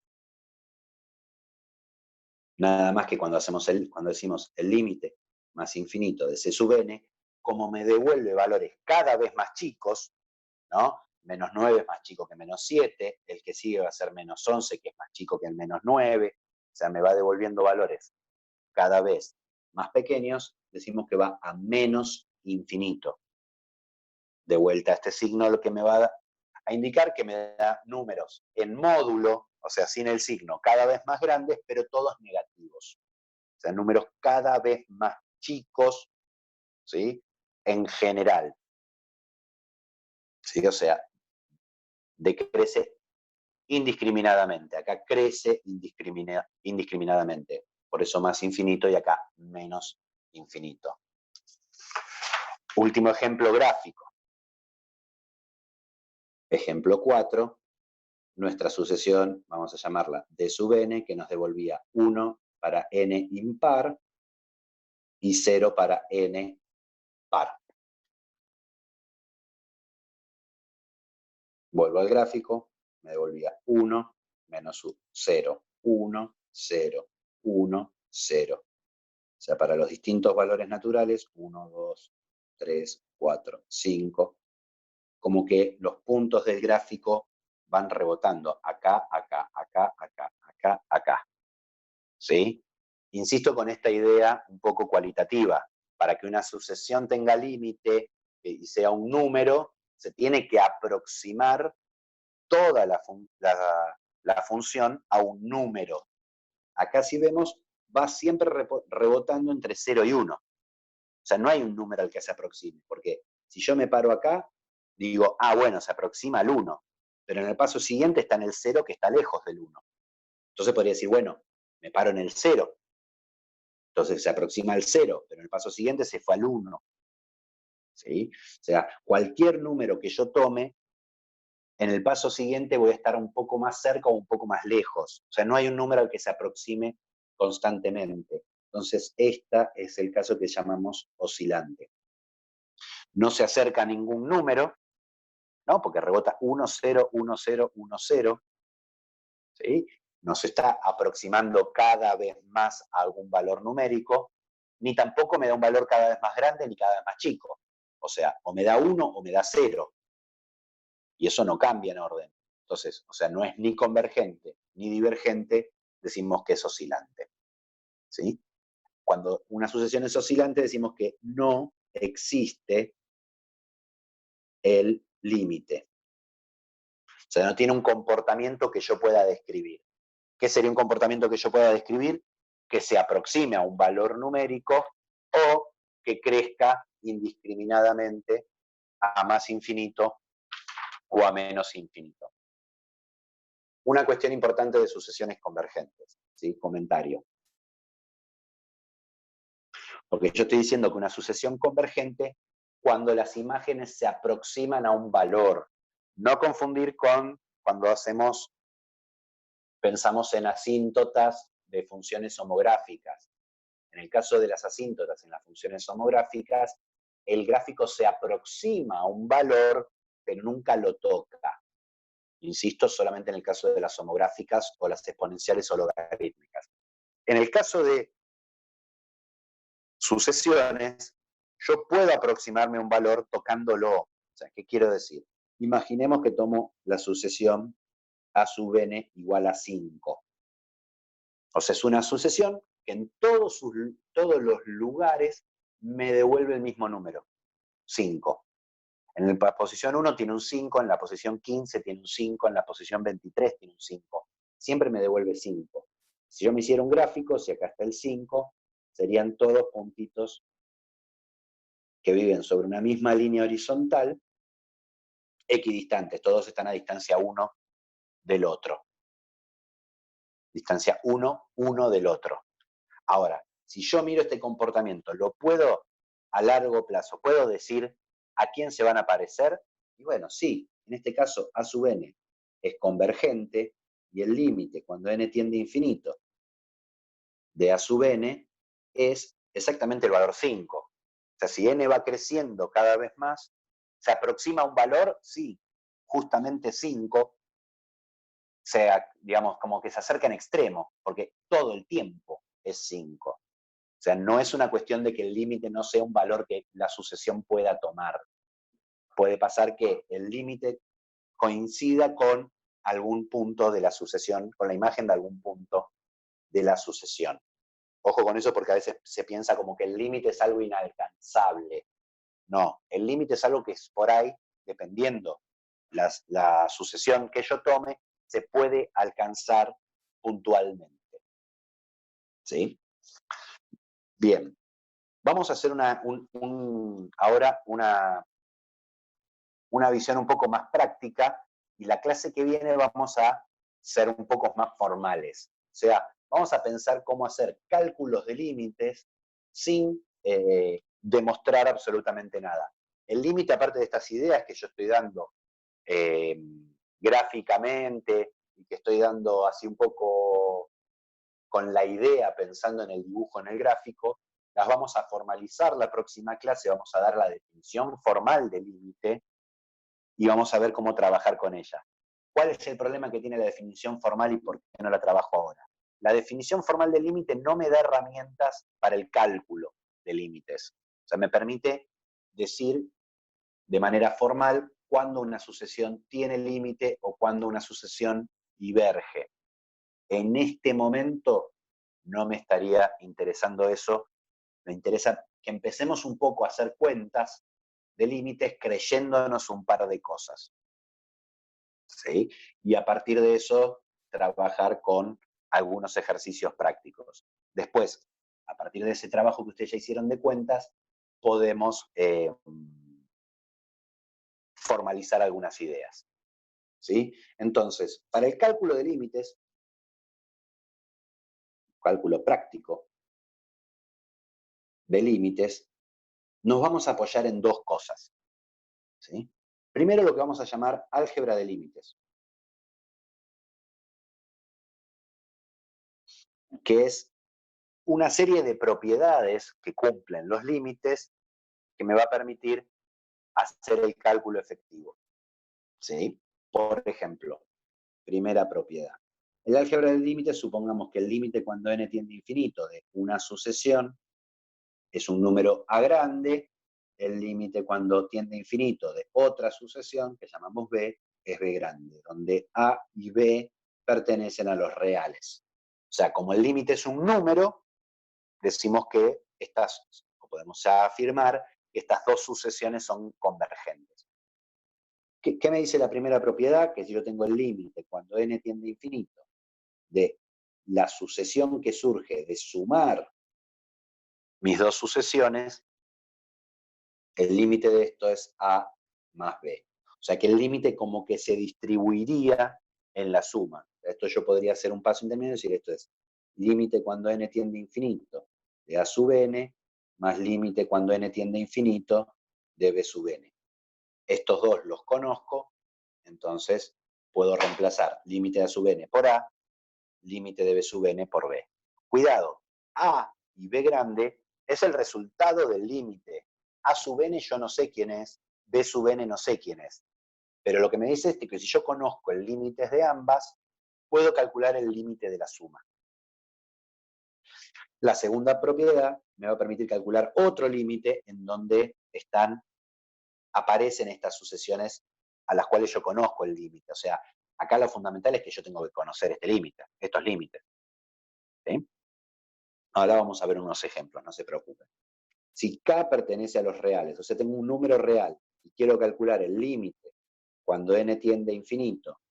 nada más que cuando decimos el límite más infinito de C sub n, como me devuelve valores cada vez más chicos, ¿no? Menos 9 es más chico que menos 7, el que sigue va a ser menos 11, que es más chico que el menos 9, o sea, me va devolviendo valores cada vez más pequeños, decimos que va a menos infinito. De vuelta a este signo, lo que me va a indicar que me da números en módulo, o sea, sin el signo, cada vez más grandes, pero todos negativos. O sea, números cada vez más chicos, ¿sí? En general. ¿Sí? O sea, decrece indiscriminadamente. Acá crece indiscriminadamente. Por eso más infinito y acá menos infinito. Último ejemplo gráfico. Ejemplo 4. Nuestra sucesión, vamos a llamarla D sub n, que nos devolvía 1 para n impar y 0 para n par. Vuelvo al gráfico, me devolvía 1 menos 0, 1, 0, 1, 0. O sea, para los distintos valores naturales, 1, 2, 3, 4, 5, como que los puntos del gráfico van rebotando acá, acá, acá, acá, acá, acá. ¿Sí? Insisto con esta idea un poco cualitativa. Para que una sucesión tenga límite y sea un número, se tiene que aproximar toda la función a un número. Acá si vemos, va siempre rebotando entre 0 y 1. O sea, no hay un número al que se aproxime, porque si yo me paro acá, digo, ah, bueno, se aproxima al 1, pero en el paso siguiente está en el 0 que está lejos del 1. Entonces podría decir, bueno, me paro en el 0, entonces se aproxima al 0, pero en el paso siguiente se fue al 1. ¿Sí? O sea, cualquier número que yo tome, en el paso siguiente voy a estar un poco más cerca o un poco más lejos. O sea, no hay un número al que se aproxime constantemente. Entonces, este es el caso que llamamos oscilante. No se acerca a ningún número, ¿no? Porque rebota 1, 0, 1, 0, 1, 0. ¿Sí? No se está aproximando cada vez más a algún valor numérico, ni tampoco me da un valor cada vez más grande ni cada vez más chico. O sea, o me da 1 o me da 0. Y eso no cambia en orden. Entonces, o sea, no es ni convergente ni divergente, decimos que es oscilante. ¿Sí? Cuando una sucesión es oscilante, decimos que no existe el límite. O sea, no tiene un comportamiento que yo pueda describir. ¿Qué sería un comportamiento que yo pueda describir? Que se aproxime a un valor numérico o que crezca indiscriminadamente a más infinito o a menos infinito. Una cuestión importante de sucesiones convergentes, ¿sí? Comentario. Porque yo estoy diciendo que una sucesión convergente cuando las imágenes se aproximan a un valor. No confundir con cuando pensamos en asíntotas de funciones homográficas. En el caso de las asíntotas en las funciones homográficas, el gráfico se aproxima a un valor, pero nunca lo toca. Insisto, solamente en el caso de las homográficas o las exponenciales o logarítmicas. En el caso de sucesiones, yo puedo aproximarme a un valor tocándolo. O sea, ¿qué quiero decir? Imaginemos que tomo la sucesión a sub n igual a 5. O sea, es una sucesión que en todos los lugares me devuelve el mismo número, 5. En la posición 1 tiene un 5, en la posición 15 tiene un 5, en la posición 23 tiene un 5. Siempre me devuelve 5. Si yo me hiciera un gráfico, si acá está el 5, serían todos puntitos que viven sobre una misma línea horizontal, equidistantes, todos están a distancia 1 del otro. Distancia 1, 1 del otro. Ahora, si yo miro este comportamiento, ¿lo puedo a largo plazo? ¿Puedo decir a quién se van a parecer? Y bueno, sí, en este caso a sub n es convergente y el límite cuando n tiende a infinito de a sub n es exactamente el valor 5. O sea, si n va creciendo cada vez más, ¿se aproxima a un valor? Sí, justamente 5, sea, digamos, como que se acerca en extremo, porque todo el tiempo es 5. O sea, no es una cuestión de que el límite no sea un valor que la sucesión pueda tomar. Puede pasar que el límite coincida con algún punto de la sucesión, con la imagen de algún punto de la sucesión. Ojo con eso porque a veces se piensa como que el límite es algo inalcanzable. No, el límite es algo que es por ahí, dependiendo la sucesión que yo tome, se puede alcanzar puntualmente. ¿Sí? Bien. Vamos a hacer ahora una visión un poco más práctica y la clase que viene vamos a ser un poco más formales. O sea, vamos a pensar cómo hacer cálculos de límites sin demostrar absolutamente nada. El límite, aparte de estas ideas que yo estoy dando gráficamente y que estoy dando así un poco con la idea, pensando en el dibujo, en el gráfico, las vamos a formalizar la próxima clase, vamos a dar la definición formal del límite y vamos a ver cómo trabajar con ella. ¿Cuál es el problema que tiene la definición formal y por qué no la trabajo ahora? La definición formal del límite no me da herramientas para el cálculo de límites. O sea, me permite decir de manera formal cuándo una sucesión tiene límite o cuándo una sucesión diverge. En este momento no me estaría interesando eso. Me interesa que empecemos un poco a hacer cuentas de límites creyéndonos un par de cosas. ¿Sí? Y a partir de eso, trabajar con algunos ejercicios prácticos. Después, a partir de ese trabajo que ustedes ya hicieron de cuentas, podemos formalizar algunas ideas. ¿Sí? Entonces, para el cálculo de límites, cálculo práctico de límites, nos vamos a apoyar en dos cosas. ¿Sí? Primero, lo que vamos a llamar álgebra de límites, que es una serie de propiedades que cumplen los límites que me va a permitir hacer el cálculo efectivo. ¿Sí? Por ejemplo, primera propiedad. En el álgebra de límites, supongamos que el límite cuando n tiende a infinito de una sucesión es un número a grande, el límite cuando tiende a infinito de otra sucesión, que llamamos b, es b grande, donde a y b pertenecen a los reales. O sea, como el límite es un número, decimos que o podemos afirmar que estas dos sucesiones son convergentes. ¿Qué me dice la primera propiedad? Que si yo tengo el límite cuando n tiende a infinito de la sucesión que surge de sumar mis dos sucesiones, el límite de esto es a más b. O sea que el límite como que se distribuiría en la suma. Esto yo podría hacer un paso intermedio y decir esto es límite cuando n tiende a infinito de a sub n más límite cuando n tiende a infinito de b sub n. Estos dos los conozco, entonces puedo reemplazar límite de a sub n por a, límite de b sub n por b. Cuidado, a y b grande es el resultado del límite. A sub n yo no sé quién es, B sub n no sé quién es. Pero lo que me dice es que si yo conozco el límite de ambas, puedo calcular el límite de la suma. La segunda propiedad me va a permitir calcular otro límite en donde aparecen estas sucesiones a las cuales yo conozco el límite. O sea, acá lo fundamental es que yo tengo que conocer este límite, estos límites. ¿Sí? Ahora vamos a ver unos ejemplos, no se preocupen. Si K pertenece a los reales, o sea, tengo un número real y quiero calcular el límite cuando n tiende a infinito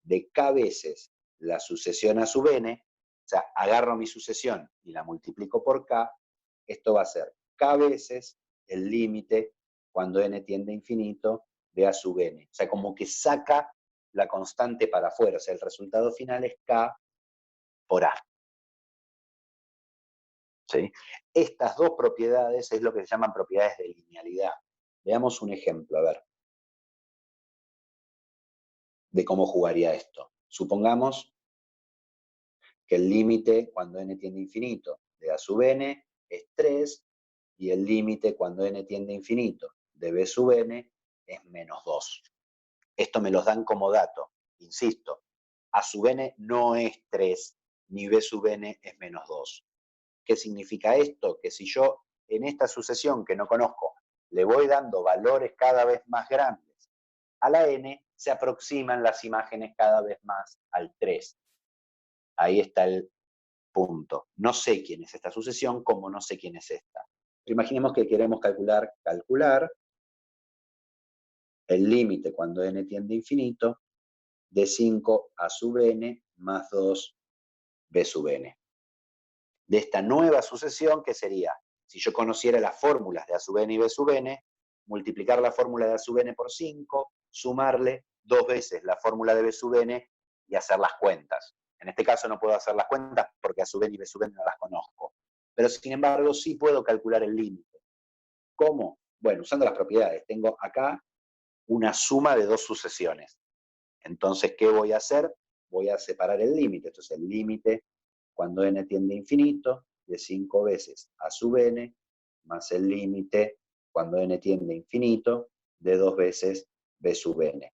de K veces la sucesión a sub n, o sea, agarro mi sucesión y la multiplico por K, esto va a ser K veces el límite cuando n tiende a infinito de A sub n. O sea, como que saca la constante para afuera, o sea, el resultado final es K por A. ¿Sí? Estas dos propiedades es lo que se llaman propiedades de linealidad. Veamos un ejemplo, a ver, de cómo jugaría esto. Supongamos que el límite cuando n tiende a infinito de A sub n es 3 y el límite cuando n tiende a infinito de B sub n es menos 2. Esto me los dan como dato. Insisto, A sub n no es 3 ni B sub n es menos 2. ¿Qué significa esto? Que si yo en esta sucesión que no conozco le voy dando valores cada vez más grandes a la n, se aproximan las imágenes cada vez más al 3. Ahí está el punto. No sé quién es esta sucesión, como no sé quién es esta. Pero imaginemos que queremos calcular el límite cuando n tiende a infinito de 5 a sub n más 2 b sub n. De esta nueva sucesión, ¿qué sería? Si yo conociera las fórmulas de a sub n y b sub n, multiplicar la fórmula de a sub n por 5, sumarle 2 veces la fórmula de b sub n y hacer las cuentas. En este caso no puedo hacer las cuentas porque a sub n y b sub n no las conozco. Pero sin embargo sí puedo calcular el límite. ¿Cómo? Bueno, usando las propiedades. Tengo acá una suma de dos sucesiones. Entonces, ¿qué voy a hacer? Voy a separar el límite. Entonces, el límite cuando n tiende a infinito de 5 veces a sub n más el límite cuando n tiende a infinito de 2 veces b sub n.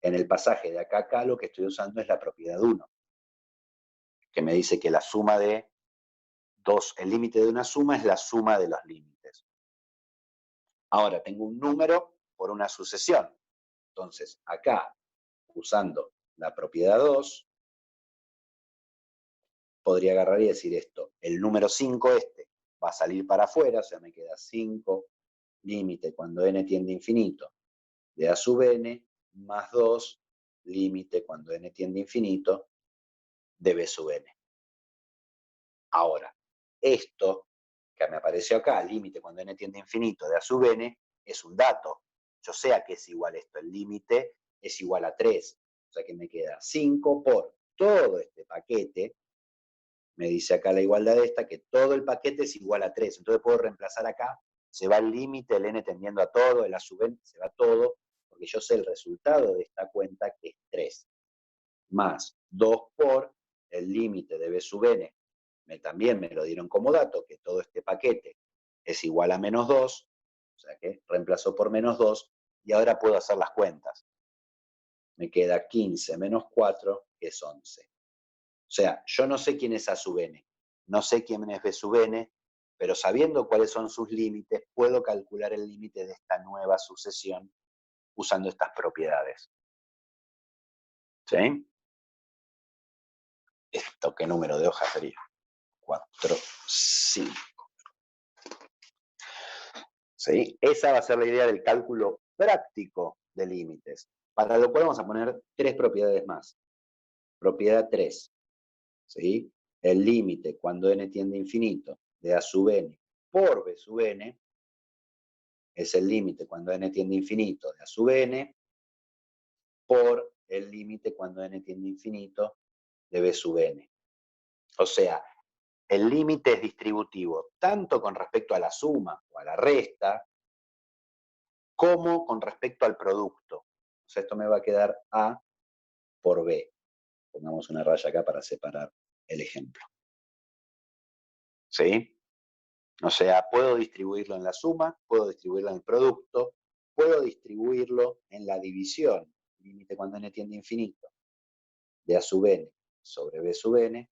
En el pasaje de acá a acá lo que estoy usando es la propiedad 1, que me dice que la suma de dos, el límite de una suma es la suma de los límites. Ahora tengo un número por una sucesión. Entonces, acá, usando la propiedad 2, podría agarrar y decir esto. El número 5 va a salir para afuera, o sea, me queda 5 límite cuando n tiende a infinito de a sub n más 2 límite cuando n tiende a infinito de b sub n. Ahora, esto que me apareció acá, límite cuando n tiende a infinito de a sub n, es un dato. Yo sé a qué es igual esto. El límite es igual a 3. O sea que me queda 5 por todo este paquete. Me dice acá la igualdad de esta, que todo el paquete es igual a 3. Entonces puedo reemplazar acá, se va el límite, el n tendiendo a todo, el a sub n se va todo, porque yo sé el resultado de esta cuenta, que es 3. Más 2 por el límite de b sub n, también me lo dieron como dato, que todo este paquete es igual a menos 2, o sea que reemplazó por menos 2, y ahora puedo hacer las cuentas. Me queda 15 menos 4, que es 11. O sea, yo no sé quién es A sub n, no sé quién es B sub n, pero sabiendo cuáles son sus límites, puedo calcular el límite de esta nueva sucesión usando estas propiedades. ¿Sí? ¿Esto qué número de hoja sería? 4, 5. ¿Sí? Esa va a ser la idea del cálculo práctico de límites. Para lo cual vamos a poner tres propiedades más. Propiedad 3. ¿Sí? El límite cuando n tiende a infinito de a sub n por b sub n es el límite cuando n tiende a infinito de a sub n por el límite cuando n tiende a infinito de b sub n. O sea, el límite es distributivo tanto con respecto a la suma o a la resta, como con respecto al producto. O sea, esto me va a quedar A por B. Pongamos una raya acá para separar el ejemplo. ¿Sí? O sea, puedo distribuirlo en la suma, puedo distribuirlo en el producto, puedo distribuirlo en la división, límite cuando n tiende a infinito, de a sub n sobre b sub n,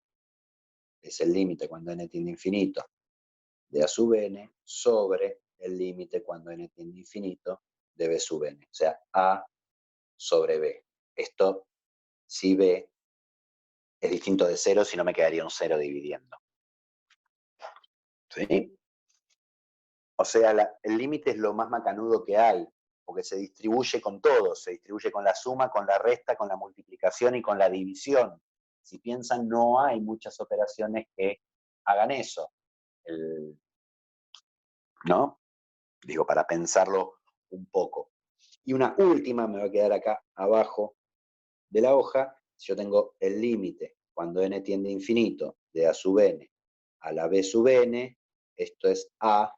es el límite cuando n tiende a infinito, de a sub n sobre el límite cuando n tiende a infinito de b sub n. O sea, a sobre b. Esto, si b es distinto de 0, si no me quedaría un 0 dividiendo. ¿Sí? O sea, el límite es lo más macanudo que hay, porque se distribuye con todo, se distribuye con la suma, con la resta, con la multiplicación y con la división. Si piensan, no hay muchas operaciones que hagan eso. ¿No? Digo, para pensarlo un poco. Y una última, me va a quedar acá abajo de la hoja, yo tengo el límite cuando n tiende a infinito de a sub n a la b sub n, esto es a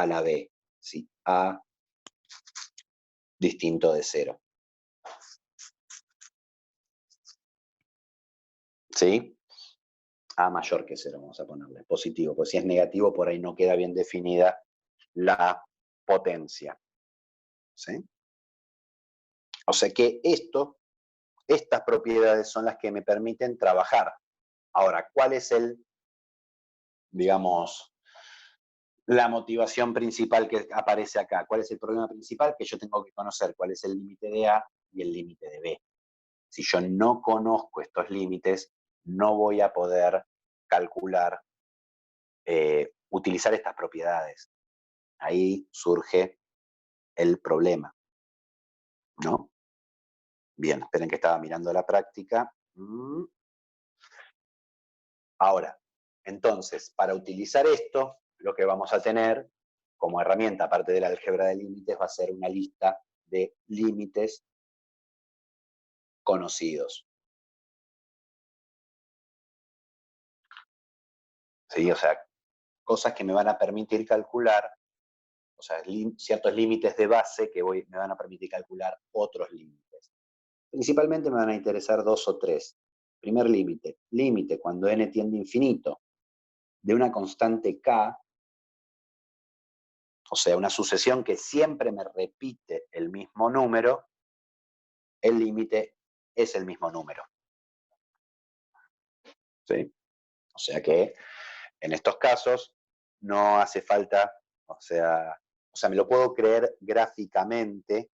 la b, ¿sí? A distinto de 0. ¿Sí? A mayor que 0, vamos a ponerle, positivo, porque si es negativo por ahí no queda bien definida la potencia. ¿Sí? O sea que estas propiedades son las que me permiten trabajar. Ahora, ¿cuál es digamos, la motivación principal que aparece acá? ¿Cuál es el problema principal? Que yo tengo que conocer cuál es el límite de A y el límite de B. Si yo no conozco estos límites, no voy a poder calcular, utilizar estas propiedades. Ahí surge el problema, ¿no? Bien, esperen que estaba mirando la práctica. Ahora, entonces, para utilizar esto, lo que vamos a tener como herramienta, aparte de la álgebra de límites, va a ser una lista de límites conocidos. ¿Sí? O sea, cosas que me van a permitir calcular, o sea, ciertos límites de base que me van a permitir calcular otros límites. Principalmente me van a interesar 2 o 3. Primer límite, límite cuando n tiende a infinito de una constante k, o sea, una sucesión que siempre me repite el mismo número, el límite es el mismo número. ¿Sí? O sea que en estos casos no hace falta, o sea, me lo puedo creer gráficamente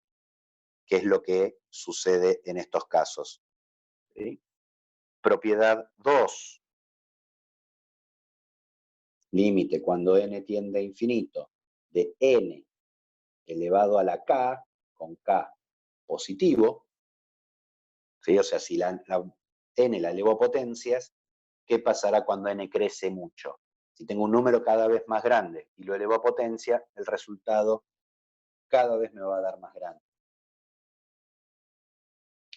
qué es lo que sucede en estos casos. ¿Sí? Propiedad 2. Límite cuando n tiende a infinito de n elevado a la k, con k positivo. ¿Sí? O sea, si n la elevo a potencias, ¿qué pasará cuando n crece mucho? Si tengo un número cada vez más grande y lo elevo a potencia, el resultado cada vez me va a dar más grande.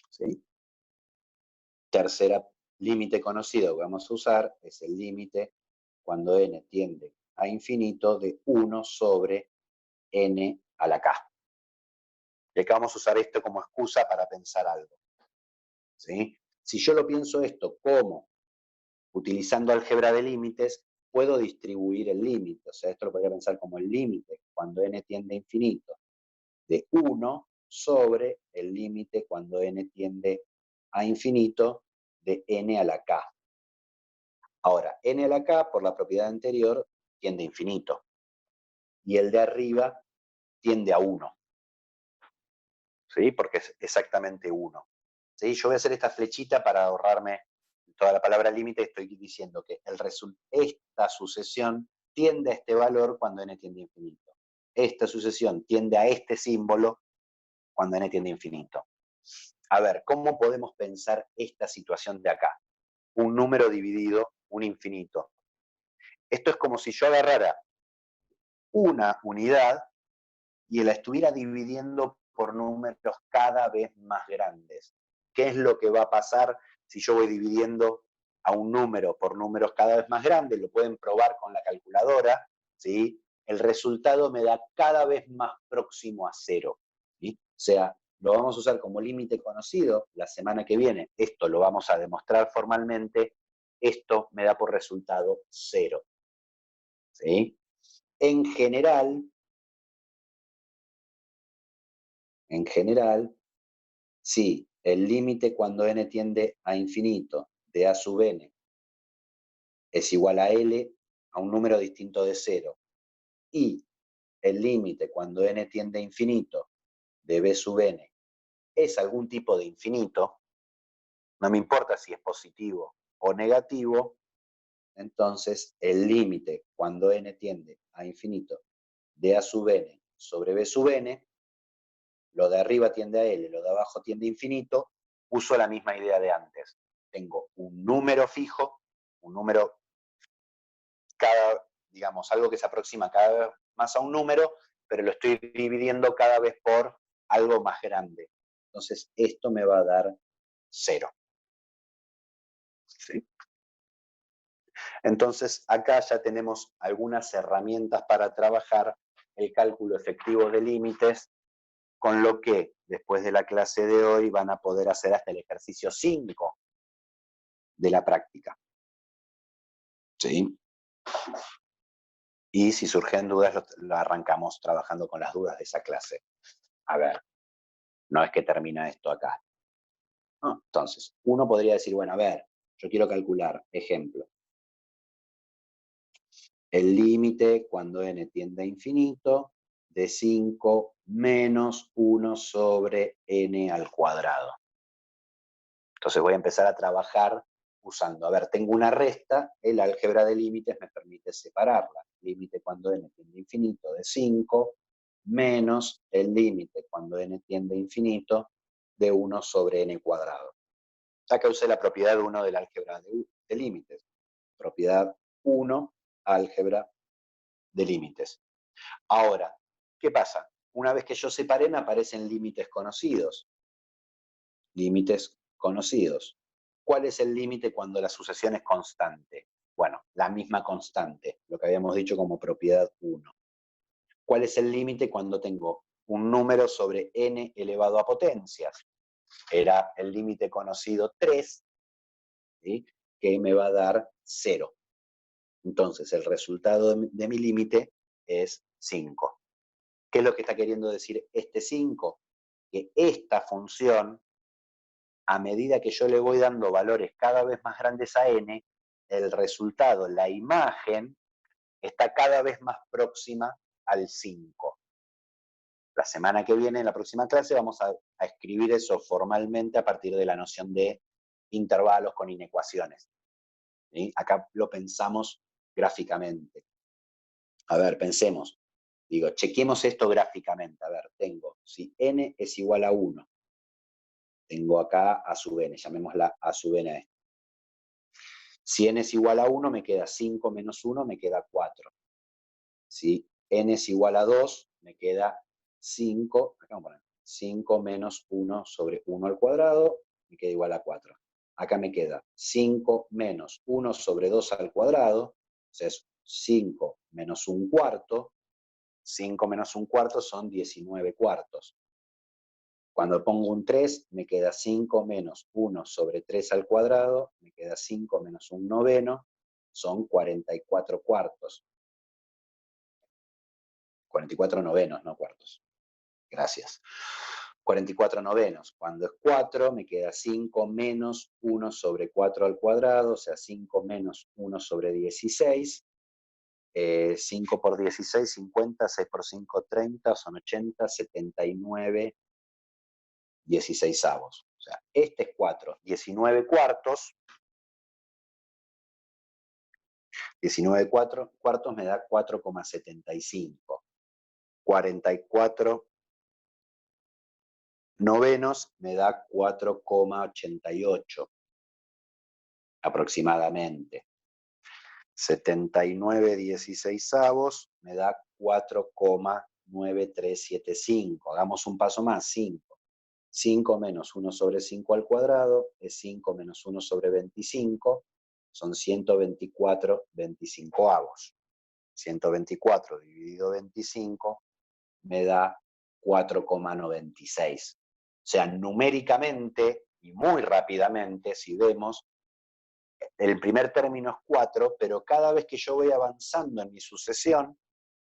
¿Sí? Tercera límite conocido que vamos a usar es el límite cuando n tiende a infinito de 1 sobre n a la k. Y acá vamos a usar esto como excusa para pensar algo. ¿Sí? Si yo lo pienso esto como utilizando álgebra de límites, puedo distribuir el límite. O sea, esto lo podría pensar como el límite cuando n tiende a infinito de 1 sobre el límite cuando n tiende a infinito de n a la k. Ahora, n a la k, por la propiedad anterior, tiende a infinito. Y el de arriba tiende a 1. ¿Sí? Porque es exactamente 1. ¿Sí? Yo voy a hacer esta flechita para ahorrarme toda la palabra límite. Estoy diciendo que esta sucesión tiende a este valor cuando n tiende a infinito. Esta sucesión tiende a este símbolo cuando n tiende a infinito. A ver, ¿cómo podemos pensar esta situación de acá? Un número dividido, un infinito. Esto es como si yo agarrara una unidad y la estuviera dividiendo por números cada vez más grandes. ¿Qué es lo que va a pasar si yo voy dividiendo a un número por números cada vez más grandes? Lo pueden probar con la calculadora, ¿sí? El resultado me da cada vez más próximo a 0. ¿Sí? O sea, lo vamos a usar como límite conocido la semana que viene. Esto lo vamos a demostrar formalmente. Esto me da por resultado 0. ¿Sí? En general, si el límite cuando n tiende a infinito de a sub n es igual a L, a un número distinto de 0, y el límite cuando n tiende a infinito de b sub n es algún tipo de infinito, no me importa si es positivo o negativo, entonces el límite cuando n tiende a infinito de a sub n sobre b sub n, lo de arriba tiende a L, lo de abajo tiende a infinito, uso la misma idea de antes. Tengo un número fijo, un número digamos, algo que se aproxima cada vez más a un número, pero lo estoy dividiendo cada vez por algo más grande. Entonces, esto me va a dar 0. ¿Sí? Entonces, acá ya tenemos algunas herramientas para trabajar el cálculo efectivo de límites, con lo que después de la clase de hoy van a poder hacer hasta el ejercicio 5 de la práctica. ¿Sí? Y si surgen dudas, lo arrancamos trabajando con las dudas de esa clase. A ver, no es que termina esto acá. ¿No? Entonces, uno podría decir, bueno, a ver, yo quiero calcular, ejemplo, el límite cuando n tiende a infinito de 5 menos 1 sobre n al cuadrado. Entonces voy a empezar a trabajar usando, a ver, tengo una resta, el álgebra de límites me permite separarla. Límite cuando n tiende a infinito de 5 menos el límite cuando n tiende a infinito de 1 sobre n cuadrado. Ya que usé la propiedad 1 del álgebra de límites. Propiedad 1, álgebra de límites. Ahora, ¿qué pasa? Una vez que yo separé, me aparecen límites conocidos. Límites conocidos. ¿Cuál es el límite cuando la sucesión es constante? Bueno, la misma constante, lo que habíamos dicho como propiedad 1. ¿Cuál es el límite cuando tengo un número sobre n elevado a potencias? Era el límite conocido 3, ¿sí? Que me va a dar 0. Entonces, el resultado de mi límite es 5. ¿Qué es lo que está queriendo decir este 5? Que esta función, a medida que yo le voy dando valores cada vez más grandes a n, el resultado, la imagen, está cada vez más próxima al 5. La semana que viene, en la próxima clase, vamos a escribir eso formalmente a partir de la noción de intervalos con inecuaciones. ¿Sí? Acá lo pensamos gráficamente. A ver, pensemos. Digo, chequemos esto gráficamente. A ver, tengo, si n es igual a 1, tengo acá a sub n, llamémosla a sub n a esto. Si n es igual a 1, me queda 5 menos 1, me queda 4. Si n es igual a 2, me queda 5, acá vamos a poner 5 menos 1 sobre 1 al cuadrado, me queda igual a 4. Acá me queda 5 menos 1 sobre 2 al cuadrado, o sea, es 5 menos 1 cuarto. 5 menos 1 cuarto son 19 cuartos. Cuando pongo un 3, me queda 5 menos 1 sobre 3 al cuadrado, me queda 5 menos 1 noveno, son 44 cuartos. 44 novenos, no cuartos. Gracias. 44 novenos. Cuando es 4, me queda 5 menos 1 sobre 4 al cuadrado, o sea, 5 menos 1 sobre 16. 5 por 16, 50, 6 por 5, 30, son 80, 79, 16avos. O sea, este es 4. 19 cuartos. 19 cuartos me da 4,75. 44 novenos me da 4,88 aproximadamente. 79 16avos me da 4,9375. Hagamos un paso más, 5. 5 menos 1 sobre 5 al cuadrado es 5 menos 1 sobre 25, son 124 25avos. 124 dividido 25 me da 4,96. O sea, numéricamente y muy rápidamente, si vemos, el primer término es 4, pero cada vez que yo voy avanzando en mi sucesión,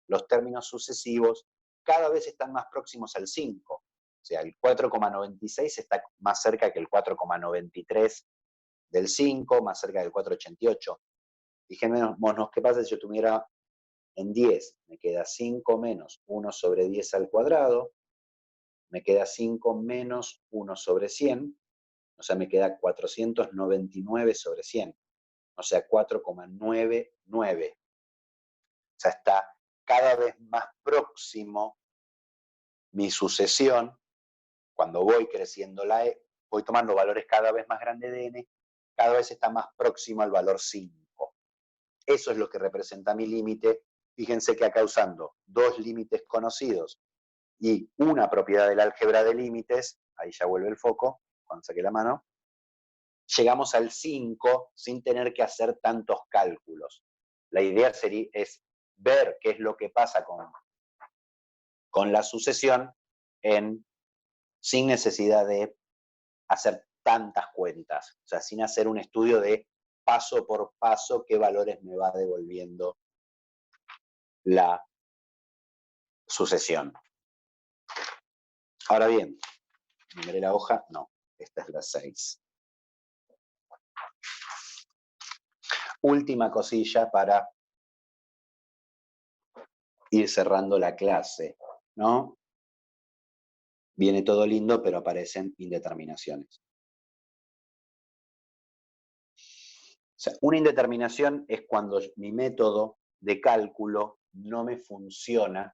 los términos sucesivos cada vez están más próximos al 5. O sea, el 4,96 está más cerca que el 4,93 del 5, más cerca del 4,88. Fijémonos qué pasa si yo tuviera en 10, me queda 5 menos 1 sobre 10 al cuadrado, me queda 5 menos 1 sobre 100, o sea, me queda 499 sobre 100, o sea, 4,99. O sea, está cada vez más próximo mi sucesión, cuando voy creciendo voy tomando valores cada vez más grandes de n, cada vez está más próximo al valor 5. Eso es lo que representa mi límite. Fíjense que acá usando dos límites conocidos y una propiedad del álgebra de límites, ahí ya vuelve el foco, cuando saqué la mano, llegamos al 5 sin tener que hacer tantos cálculos. La idea es ver qué es lo que pasa con la sucesión sin necesidad de hacer tantas cuentas, o sea, sin hacer un estudio de paso por paso qué valores me va devolviendo la sucesión. Ahora bien, numeré la hoja, no, esta es la 6. Última cosilla para ir cerrando la clase, ¿no? Viene todo lindo, pero aparecen indeterminaciones. O sea, una indeterminación es cuando mi método de cálculo no me funciona,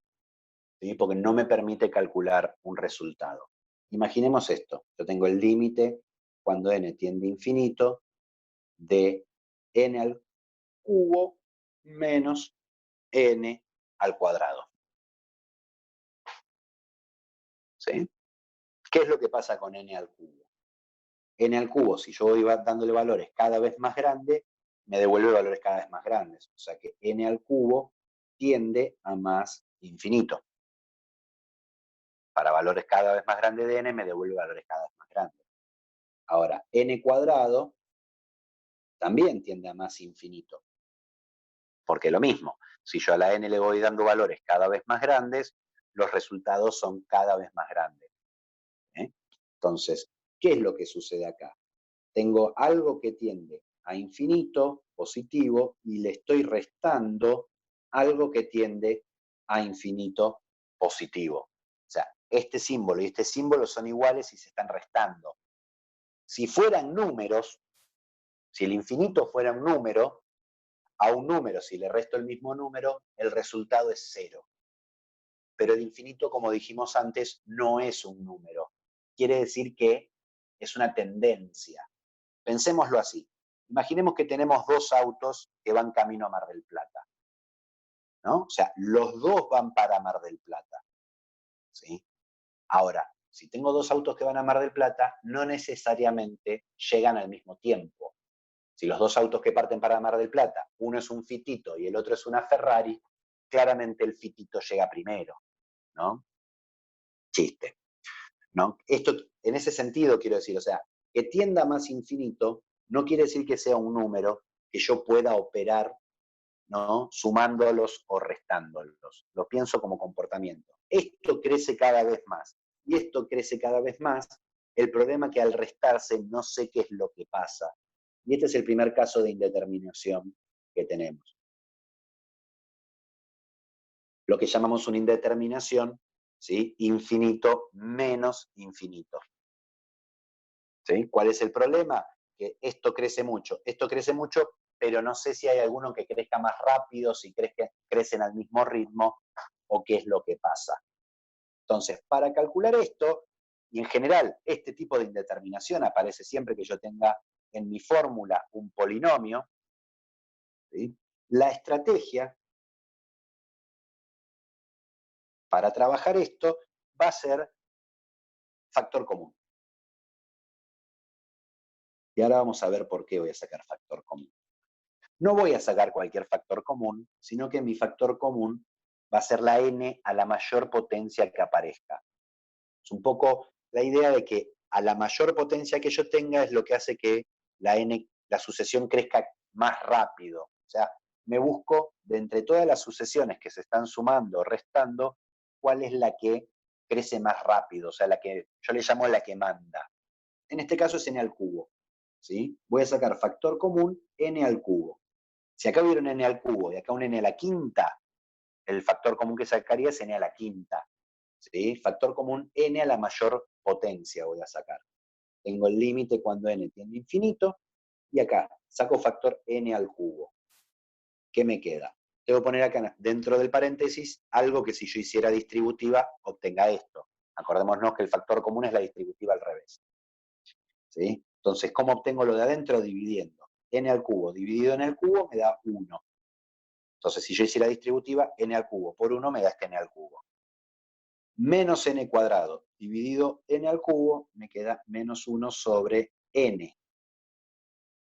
¿sí? Porque no me permite calcular un resultado. Imaginemos esto, yo tengo el límite cuando n tiende a infinito de n al cubo menos n al cuadrado. ¿Sí? ¿Qué es lo que pasa con n al cubo? N al cubo, si yo voy dándole valores cada vez más grandes, me devuelve valores cada vez más grandes. O sea que n al cubo tiende a más infinito. Para valores cada vez más grandes de n, me devuelve valores cada vez más grandes. Ahora, n cuadrado también tiende a más infinito. Porque lo mismo, si yo a la n le voy dando valores cada vez más grandes, los resultados son cada vez más grandes. Entonces, ¿qué es lo que sucede acá? Tengo algo que tiende a infinito, positivo, y le estoy restando algo que tiende a infinito, positivo. O sea, este símbolo y este símbolo son iguales y se están restando. Si fueran números, si el infinito fuera un número, a un número, si le resto el mismo número, el resultado es 0. Pero el infinito, como dijimos antes, no es un número. Quiere decir que es una tendencia. Pensémoslo así. Imaginemos que tenemos dos autos que van camino a Mar del Plata, ¿no? O sea, los dos van para Mar del Plata, ¿sí? Ahora, si tengo dos autos que van a Mar del Plata, no necesariamente llegan al mismo tiempo. Si los dos autos que parten para Mar del Plata, uno es un Fitito y el otro es una Ferrari, claramente el Fitito llega primero, ¿no? Chiste, ¿no? Esto, en ese sentido, quiero decir, o sea, que tienda más infinito no quiere decir que sea un número que yo pueda operar, ¿no? Sumándolos o restándolos. Lo pienso como comportamiento. Esto crece cada vez más y esto crece cada vez más. El problema es que al restarse no sé qué es lo que pasa. Y este es el primer caso de indeterminación que tenemos. Lo que llamamos una indeterminación, ¿sí? Infinito menos infinito. ¿Sí? ¿Cuál es el problema? Que esto crece mucho, pero no sé si hay alguno que crezca más rápido, si crecen al mismo ritmo, o qué es lo que pasa. Entonces, para calcular esto, y en general este tipo de indeterminación aparece siempre que yo tenga en mi fórmula un polinomio, ¿sí? La estrategia para trabajar esto va a ser factor común. Y ahora vamos a ver por qué voy a sacar factor común. No voy a sacar cualquier factor común, sino que mi factor común va a ser la n a la mayor potencia que aparezca. Es un poco la idea de que a la mayor potencia que yo tenga es lo que hace que la sucesión crezca más rápido. O sea, me busco de entre todas las sucesiones que se están sumando o restando, cuál es la que crece más rápido, o sea, la que yo le llamo la que manda. En este caso es n al cubo, ¿sí? Voy a sacar factor común n al cubo. Si acá hubiera un n al cubo y acá un n a la quinta, el factor común que sacaría es n a la quinta, ¿sí? Factor común n a la mayor potencia voy a sacar. Tengo el límite cuando n tiende a infinito, y acá saco factor n al cubo. ¿Qué me queda? Debo poner acá dentro del paréntesis algo que si yo hiciera distributiva obtenga esto. Acordémonos que el factor común es la distributiva al revés, ¿sí? Entonces, ¿cómo obtengo lo de adentro? Dividiendo. N al cubo dividido en el cubo me da 1. Entonces, si yo hiciera distributiva, n al cubo por 1 me da este n al cubo. Menos n cuadrado dividido n al cubo me queda menos 1 sobre n.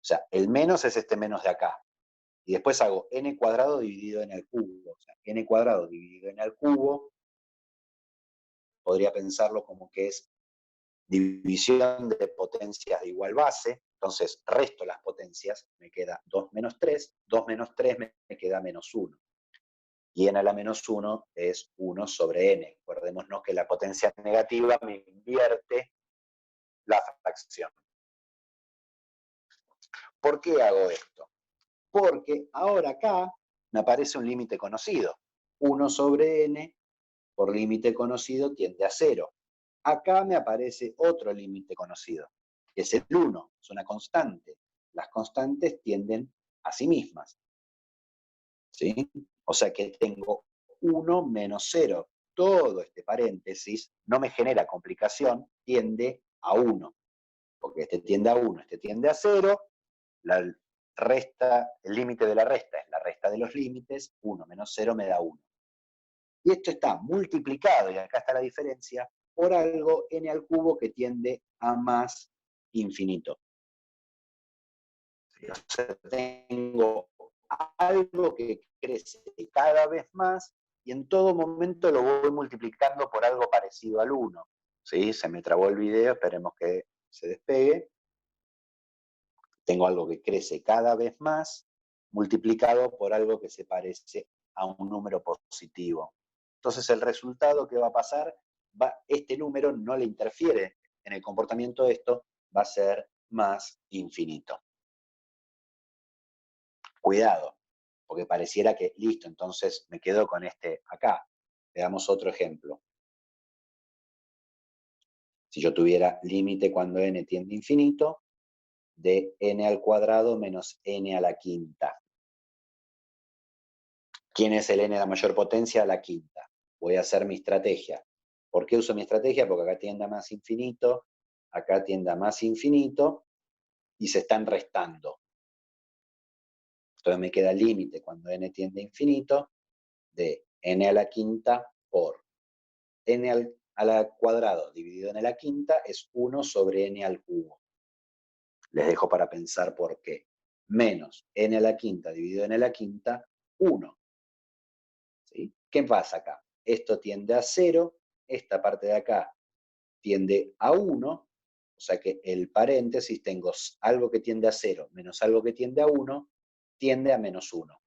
O sea, el menos es este menos de acá. Y después hago n cuadrado dividido en el cubo. O sea, n cuadrado dividido en el cubo, podría pensarlo como que es división de potencias de igual base. Entonces, resto las potencias, me queda 2 menos 3. 2 menos 3 me queda menos 1. Y n a la menos 1 es 1 sobre n. Acordémonos que la potencia negativa me invierte la fracción. ¿Por qué hago esto? Porque ahora acá me aparece un límite conocido. 1 sobre n por límite conocido tiende a 0. Acá me aparece otro límite conocido, que es el 1, es una constante. Las constantes tienden a sí mismas, ¿sí? O sea que tengo 1 menos 0. Todo este paréntesis no me genera complicación, tiende a 1. Porque este tiende a 1, este tiende a 0, la resta, el límite de la resta es la resta de los límites, 1 menos 0 me da 1. Y esto está multiplicado, y acá está la diferencia, por algo n al cubo que tiende a más infinito. O sea, tengo algo que crece cada vez más y en todo momento lo voy multiplicando por algo parecido al 1. ¿Sí? Se me trabó el video, esperemos que se despegue. Tengo algo que crece cada vez más multiplicado por algo que se parece a un número positivo. Entonces el resultado que va a pasar, este número no le interfiere en el comportamiento de esto, va a ser más infinito. Cuidado, porque pareciera que listo, entonces me quedo con este acá. Veamos otro ejemplo. Si yo tuviera límite cuando n tiende a infinito, de n al cuadrado menos n a la quinta. ¿Quién es el n de la mayor potencia? La quinta. Voy a hacer mi estrategia. ¿Por qué uso mi estrategia? Porque acá tiende a más infinito, acá tiende a más infinito, y se están restando. Entonces me queda el límite cuando n tiende a infinito de n a la quinta por n a la cuadrado dividido en la quinta es 1 sobre n al cubo. Les dejo para pensar por qué. Menos n a la quinta dividido en la quinta, 1. ¿Sí? ¿Qué pasa acá? Esto tiende a 0, esta parte de acá tiende a 1, o sea que el paréntesis tengo algo que tiende a 0 menos algo que tiende a 1, tiende a menos 1.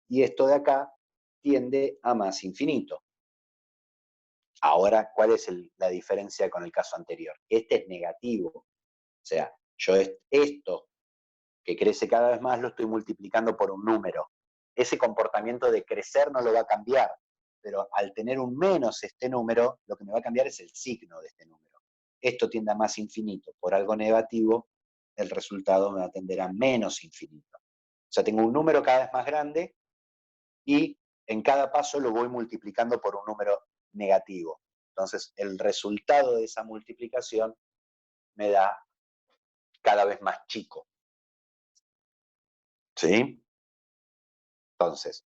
Y esto de acá tiende a más infinito. Ahora, ¿cuál es la diferencia con el caso anterior? Este es negativo. O sea, yo esto que crece cada vez más lo estoy multiplicando por un número. Ese comportamiento de crecer no lo va a cambiar, pero al tener un menos este número, lo que me va a cambiar es el signo de este número. Esto tiende a más infinito por algo negativo, el resultado me va a tender a menos infinito. O sea, tengo un número cada vez más grande y en cada paso lo voy multiplicando por un número negativo. Entonces, el resultado de esa multiplicación me da cada vez más chico. ¿Sí? Entonces,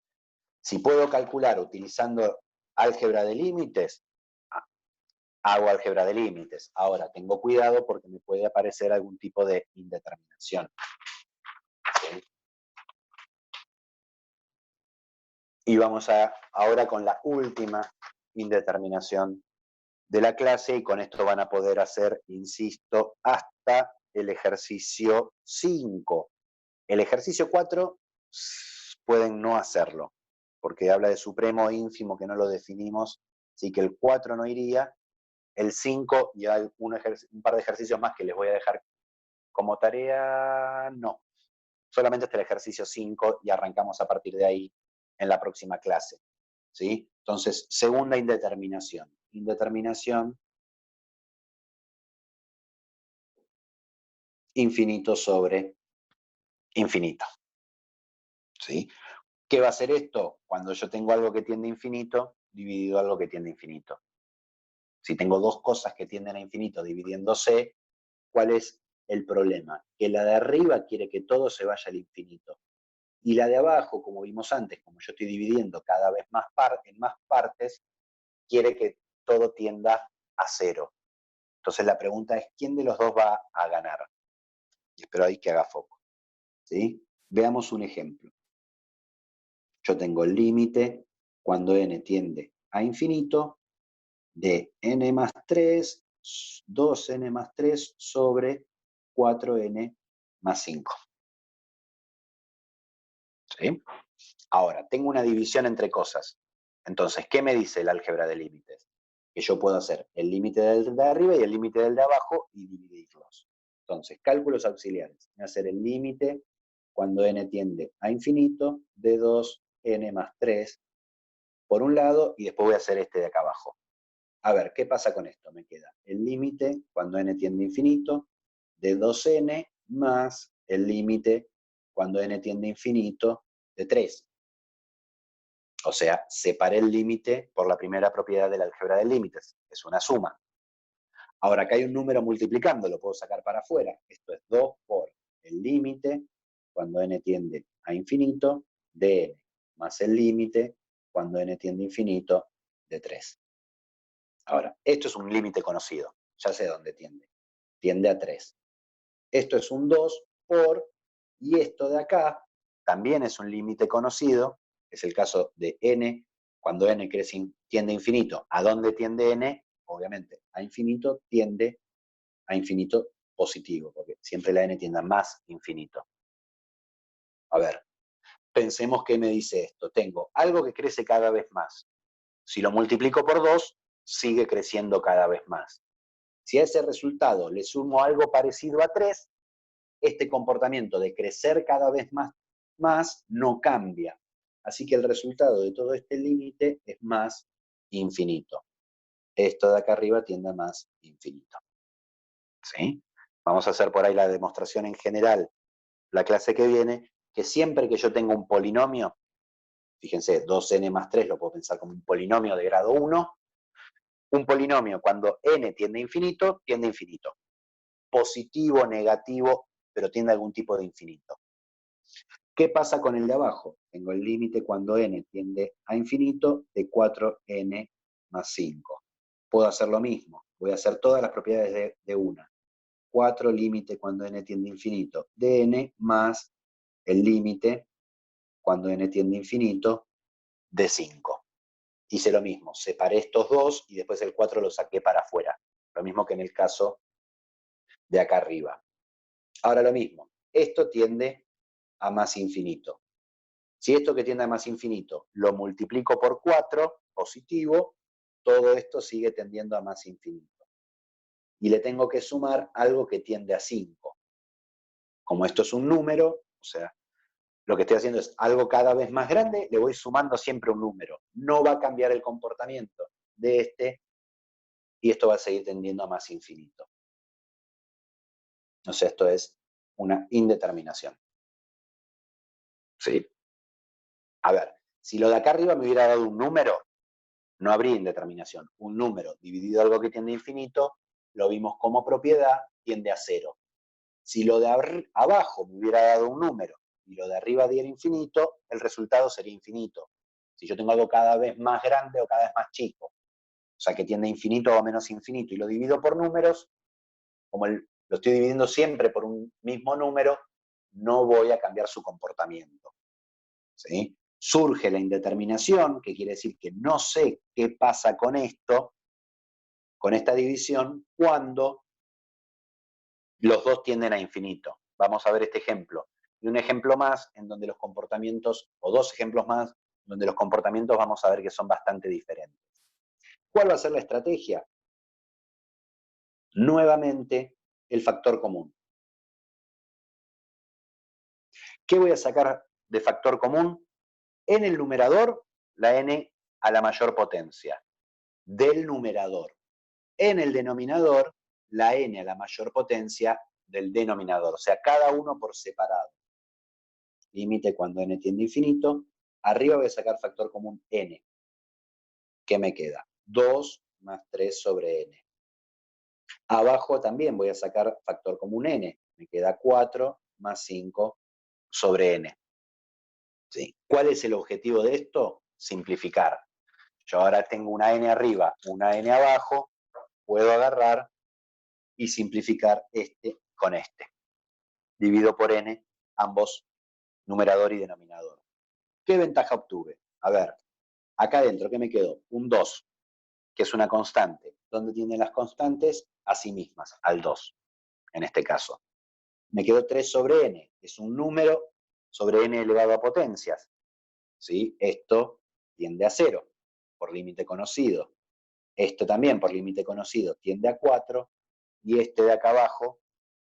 si puedo calcular utilizando álgebra de límites, hago álgebra de límites. Ahora, tengo cuidado porque me puede aparecer algún tipo de indeterminación. ¿Sí? Y vamos ahora con la última indeterminación de la clase, y con esto van a poder hacer, insisto, hasta el ejercicio 5. El ejercicio 4 pueden no hacerlo, porque habla de supremo e ínfimo que no lo definimos, así que el 4 no iría, el 5 y hay un par de ejercicios más que les voy a dejar como tarea, no. Solamente hasta el ejercicio 5 y arrancamos a partir de ahí en la próxima clase. ¿Sí? Entonces, segunda indeterminación. Indeterminación, infinito sobre infinito. ¿Sí? ¿Qué va a hacer esto? Cuando yo tengo algo que tiende a infinito, dividido algo que tiende a infinito. Si tengo dos cosas que tienden a infinito dividiéndose, ¿cuál es el problema? Que la de arriba quiere que todo se vaya al infinito. Y la de abajo, como vimos antes, como yo estoy dividiendo cada vez más en más partes, quiere que todo tienda a cero. Entonces la pregunta es, ¿quién de los dos va a ganar? Y espero ahí que haga foco. ¿Sí? Veamos un ejemplo. Yo tengo el límite cuando n tiende a infinito de n más 3, 2n más 3 sobre 4n más 5. ¿Sí? Ahora, tengo una división entre cosas. Entonces, ¿qué me dice el álgebra de límites? Que yo puedo hacer el límite del de arriba y el límite del de abajo y dividirlos. Entonces, cálculos auxiliares. Voy a hacer el límite cuando n tiende a infinito de 2n más 3 por un lado y después voy a hacer este de acá abajo. A ver, ¿qué pasa con esto? Me queda el límite cuando n tiende a infinito de 2n más el límite cuando n tiende a infinito de 3. O sea, separé el límite por la primera propiedad del álgebra de límites, es una suma. Ahora, acá hay un número multiplicando, lo puedo sacar para afuera. Esto es 2 por el límite, cuando n tiende a infinito, de n, más el límite, cuando n tiende a infinito, de 3. Ahora, esto es un límite conocido, ya sé dónde tiende. Tiende a 3. Esto es un 2 por, y esto de acá también es un límite conocido, es el caso de n, cuando n tiende a infinito. ¿A dónde tiende n? Obviamente, a infinito tiende a infinito positivo, porque siempre la n tiende a más infinito. A ver, pensemos que me dice esto. Tengo algo que crece cada vez más. Si lo multiplico por 2, sigue creciendo cada vez más. Si a ese resultado le sumo algo parecido a 3, este comportamiento de crecer cada vez más no cambia. Así que el resultado de todo este límite es más infinito. Esto de acá arriba tiende a más infinito. ¿Sí? Vamos a hacer por ahí la demostración en general la clase que viene, que siempre que yo tenga un polinomio, fíjense, 2n más 3 lo puedo pensar como un polinomio de grado 1, un polinomio cuando n tiende a infinito, tiende a infinito. Positivo, negativo, pero tiende a algún tipo de infinito. ¿Qué pasa con el de abajo? Tengo el límite cuando n tiende a infinito de 4n más 5. Puedo hacer lo mismo. Voy a hacer todas las propiedades de una. 4 límite cuando n tiende a infinito de n más el límite cuando n tiende a infinito de 5. Hice lo mismo. Separé estos dos y después el 4 lo saqué para afuera. Lo mismo que en el caso de acá arriba. Ahora lo mismo. Esto tiende a más infinito. Si esto que tiende a más infinito lo multiplico por 4, positivo, todo esto sigue tendiendo a más infinito. Y le tengo que sumar algo que tiende a 5. Como esto es un número, o sea, lo que estoy haciendo es algo cada vez más grande, le voy sumando siempre un número. No va a cambiar el comportamiento de este y esto va a seguir tendiendo a más infinito. O sea, esto es una indeterminación. ¿Sí? A ver, si lo de acá arriba me hubiera dado un número, no habría indeterminación. Un número dividido algo que tiende a infinito, lo vimos como propiedad, tiende a 0. Si lo de abajo me hubiera dado un número y lo de arriba diera infinito, el resultado sería infinito. Si yo tengo algo cada vez más grande o cada vez más chico, o sea que tiende a infinito o a menos infinito, y lo divido por números, como lo estoy dividiendo siempre por un mismo número, no voy a cambiar su comportamiento. ¿Sí? Surge la indeterminación, que quiere decir que no sé qué pasa con esto, con esta división, cuando los dos tienden a infinito. Vamos a ver este ejemplo. y un ejemplo más en donde los comportamientos, o dos ejemplos más, donde los comportamientos vamos a ver que son bastante diferentes. ¿Cuál va a ser la estrategia? Nuevamente, el factor común. ¿Qué voy a sacar de factor común? En el numerador, la n a la mayor potencia del numerador. En el denominador, la n a la mayor potencia del denominador. O sea, cada uno por separado. Límite cuando n tiende a infinito. Arriba voy a sacar factor común n. ¿Qué me queda? 2 más 3 sobre n. Abajo también voy a sacar factor común n. Me queda 4 más 5 sobre n. ¿Sí? ¿Cuál es el objetivo de esto? Simplificar. Yo ahora tengo una n arriba, una n abajo, puedo agarrar y simplificar este con este. Divido por n ambos, numerador y denominador. ¿Qué ventaja obtuve? A ver, acá adentro, ¿qué me quedó? Un 2, que es una constante. ¿Dónde tienen las constantes? A sí mismas, al 2, en este caso. Me quedó 3 sobre n, es un número sobre n elevado a potencias. ¿Sí? Esto tiende a 0, por límite conocido. Esto también, por límite conocido, tiende a 4, y este de acá abajo,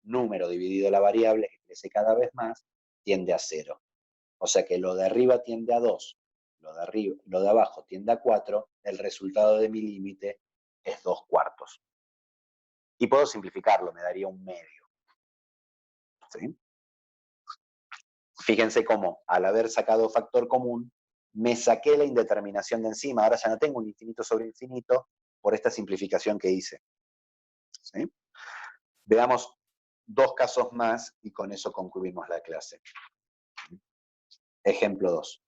número dividido la variable, que crece cada vez más, tiende a 0. O sea que lo de arriba tiende a 2, lo de abajo tiende a 4, el resultado de mi límite es 2/4. Y puedo simplificarlo, me daría un medio. ¿Sí? Fíjense cómo, al haber sacado factor común, me saqué la indeterminación de encima. Ahora ya no tengo un infinito sobre infinito por esta simplificación que hice. ¿Sí? Veamos dos casos más y con eso concluimos la clase. Ejemplo 2.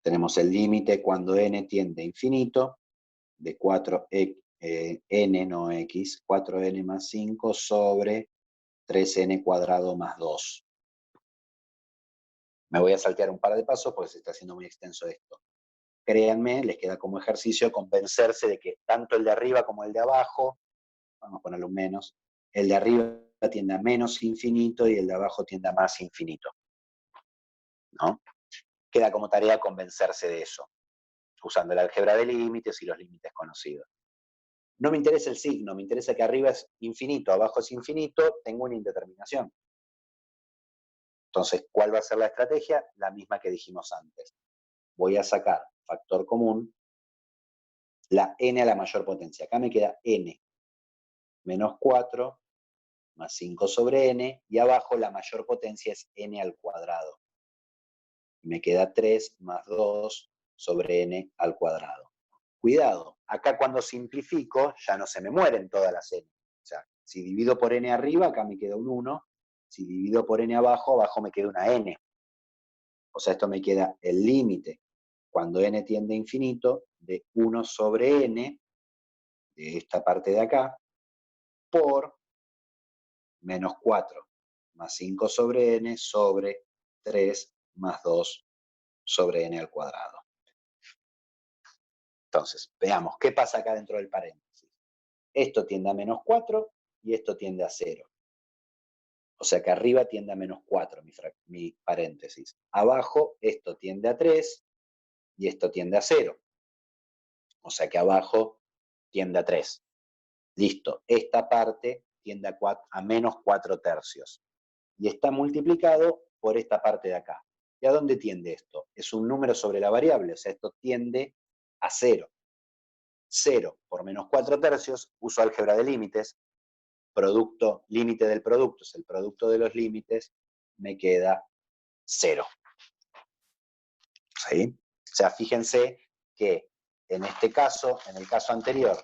Tenemos el límite cuando n tiende a infinito de 4n, no x, 4n más 5 sobre 3n cuadrado más 2. Me voy a saltear un par de pasos porque se está haciendo muy extenso esto. Créanme, les queda como ejercicio convencerse de que tanto el de arriba como el de abajo, vamos a ponerlo un menos, el de arriba tiende a menos infinito y el de abajo tiende a más infinito. ¿No? Queda como tarea convencerse de eso, usando el álgebra de límites y los límites conocidos. No me interesa el signo, me interesa que arriba es infinito, abajo es infinito, tengo una indeterminación. Entonces, ¿cuál va a ser la estrategia? La misma que dijimos antes. Voy a sacar factor común, la n a la mayor potencia. Acá me queda n menos 4 más 5 sobre n, y abajo la mayor potencia es n al cuadrado. Me queda 3 más 2 sobre n al cuadrado. Cuidado, acá cuando simplifico ya no se me mueren todas las n. O sea, si divido por n arriba, acá me queda un 1. Si divido por n abajo, abajo me queda una n. O sea, esto me queda el límite cuando n tiende a infinito de 1 sobre n, de esta parte de acá, por menos 4 más 5 sobre n sobre 3 más 2 sobre n al cuadrado. Entonces, veamos, ¿qué pasa acá dentro del paréntesis? Esto tiende a menos 4 y esto tiende a 0. O sea que arriba tiende a menos 4, mi paréntesis. Abajo esto tiende a 3 y esto tiende a 0. O sea que abajo tiende a 3. Listo, esta parte tiende a menos 4 tercios. Y está multiplicado por esta parte de acá. ¿Y a dónde tiende esto? Es un número sobre la variable, o sea, esto tiende a 0. 0 por menos 4 tercios, uso álgebra de límites, producto, límite del producto, es el producto de los límites, me queda 0. ¿Sí? O sea, fíjense que en este caso, en el caso anterior,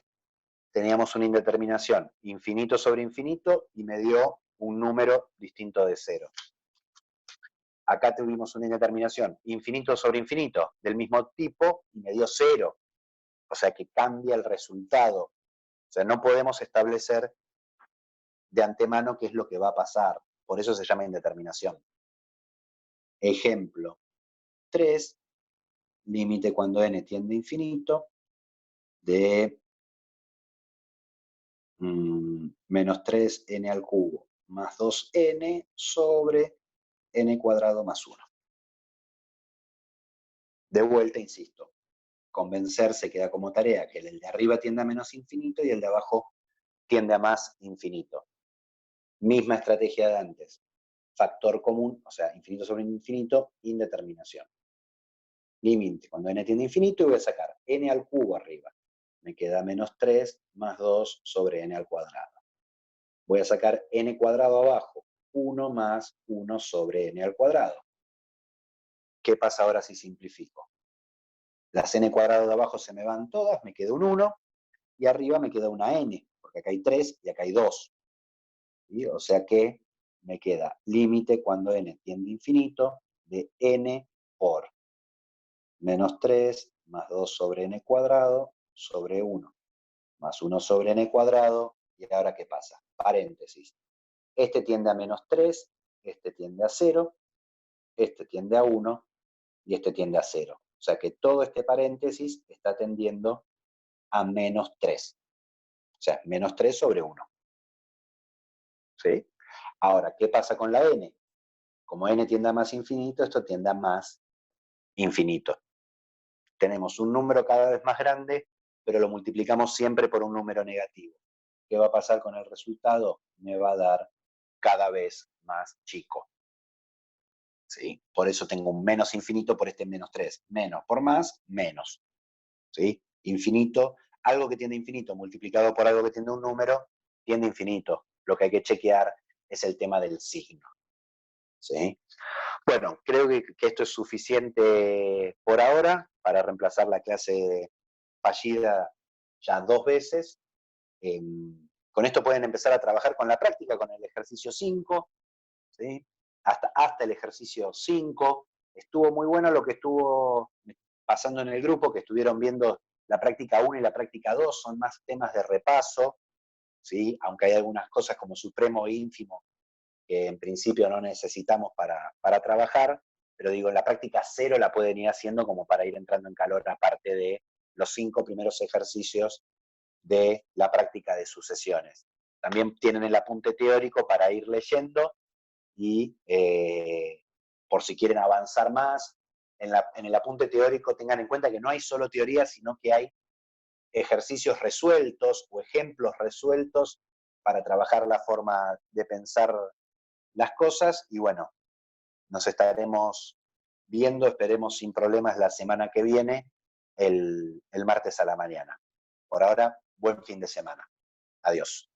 teníamos una indeterminación infinito sobre infinito y me dio un número distinto de 0. Acá tuvimos una indeterminación infinito sobre infinito del mismo tipo y me dio 0. O sea que cambia el resultado. O sea, no podemos establecer de antemano qué es lo que va a pasar. Por eso se llama indeterminación. Ejemplo 3, límite cuando n tiende a infinito de menos 3n al cubo más 2n sobre n cuadrado más 1. De vuelta, insisto, convencerse queda como tarea que el de arriba tiende a menos infinito y el de abajo tiende a más infinito. Misma estrategia de antes. Factor común, o sea, infinito sobre infinito, indeterminación. Límite, cuando n tiende a infinito, voy a sacar n al cubo arriba. Me queda menos 3 más 2 sobre n al cuadrado. Voy a sacar n cuadrado abajo, 1 más 1 sobre n al cuadrado. ¿Qué pasa ahora si simplifico? Las n cuadrado de abajo se me van todas, me queda un 1, y arriba me queda una n, porque acá hay 3 y acá hay 2. ¿Sí? O sea que me queda límite cuando n tiende a infinito de n por menos 3 más 2 sobre n cuadrado sobre 1, más 1 sobre n cuadrado, y ahora ¿qué pasa? Paréntesis. Este tiende a menos 3, este tiende a 0, este tiende a 1, y este tiende a 0. O sea que todo este paréntesis está tendiendo a menos 3. O sea, menos 3 sobre 1. ¿Sí? Ahora, ¿qué pasa con la n? Como n tiende a más infinito, esto tiende a más infinito. Tenemos un número cada vez más grande, pero lo multiplicamos siempre por un número negativo. ¿Qué va a pasar con el resultado? Me va a dar cada vez más chico. ¿Sí? Por eso tengo un menos infinito por este menos 3. Menos por más, menos. ¿Sí? Infinito, algo que tiende a infinito multiplicado por algo que tiende a un número, tiende a infinito. Lo que hay que chequear es el tema del signo. ¿Sí? Bueno, creo que esto es suficiente por ahora para reemplazar la clase fallida ya 2 veces. Con esto pueden empezar a trabajar con la práctica, con el ejercicio 5, ¿sí? hasta el ejercicio 5. Estuvo muy bueno lo que estuvo pasando en el grupo, que estuvieron viendo la práctica 1 y la práctica 2, son más temas de repaso, ¿sí? Aunque hay algunas cosas como supremo e ínfimo que en principio no necesitamos para trabajar, pero digo, en la práctica 0 la pueden ir haciendo como para ir entrando en calor, aparte de los 5 primeros ejercicios de la práctica de sucesiones. También tienen el apunte teórico para ir leyendo y por si quieren avanzar más, en el apunte teórico tengan en cuenta que no hay solo teoría, sino que hay ejercicios resueltos o ejemplos resueltos para trabajar la forma de pensar las cosas. Y bueno, nos estaremos viendo, esperemos sin problemas, la semana que viene, el martes a la mañana. Por ahora, buen fin de semana. Adiós.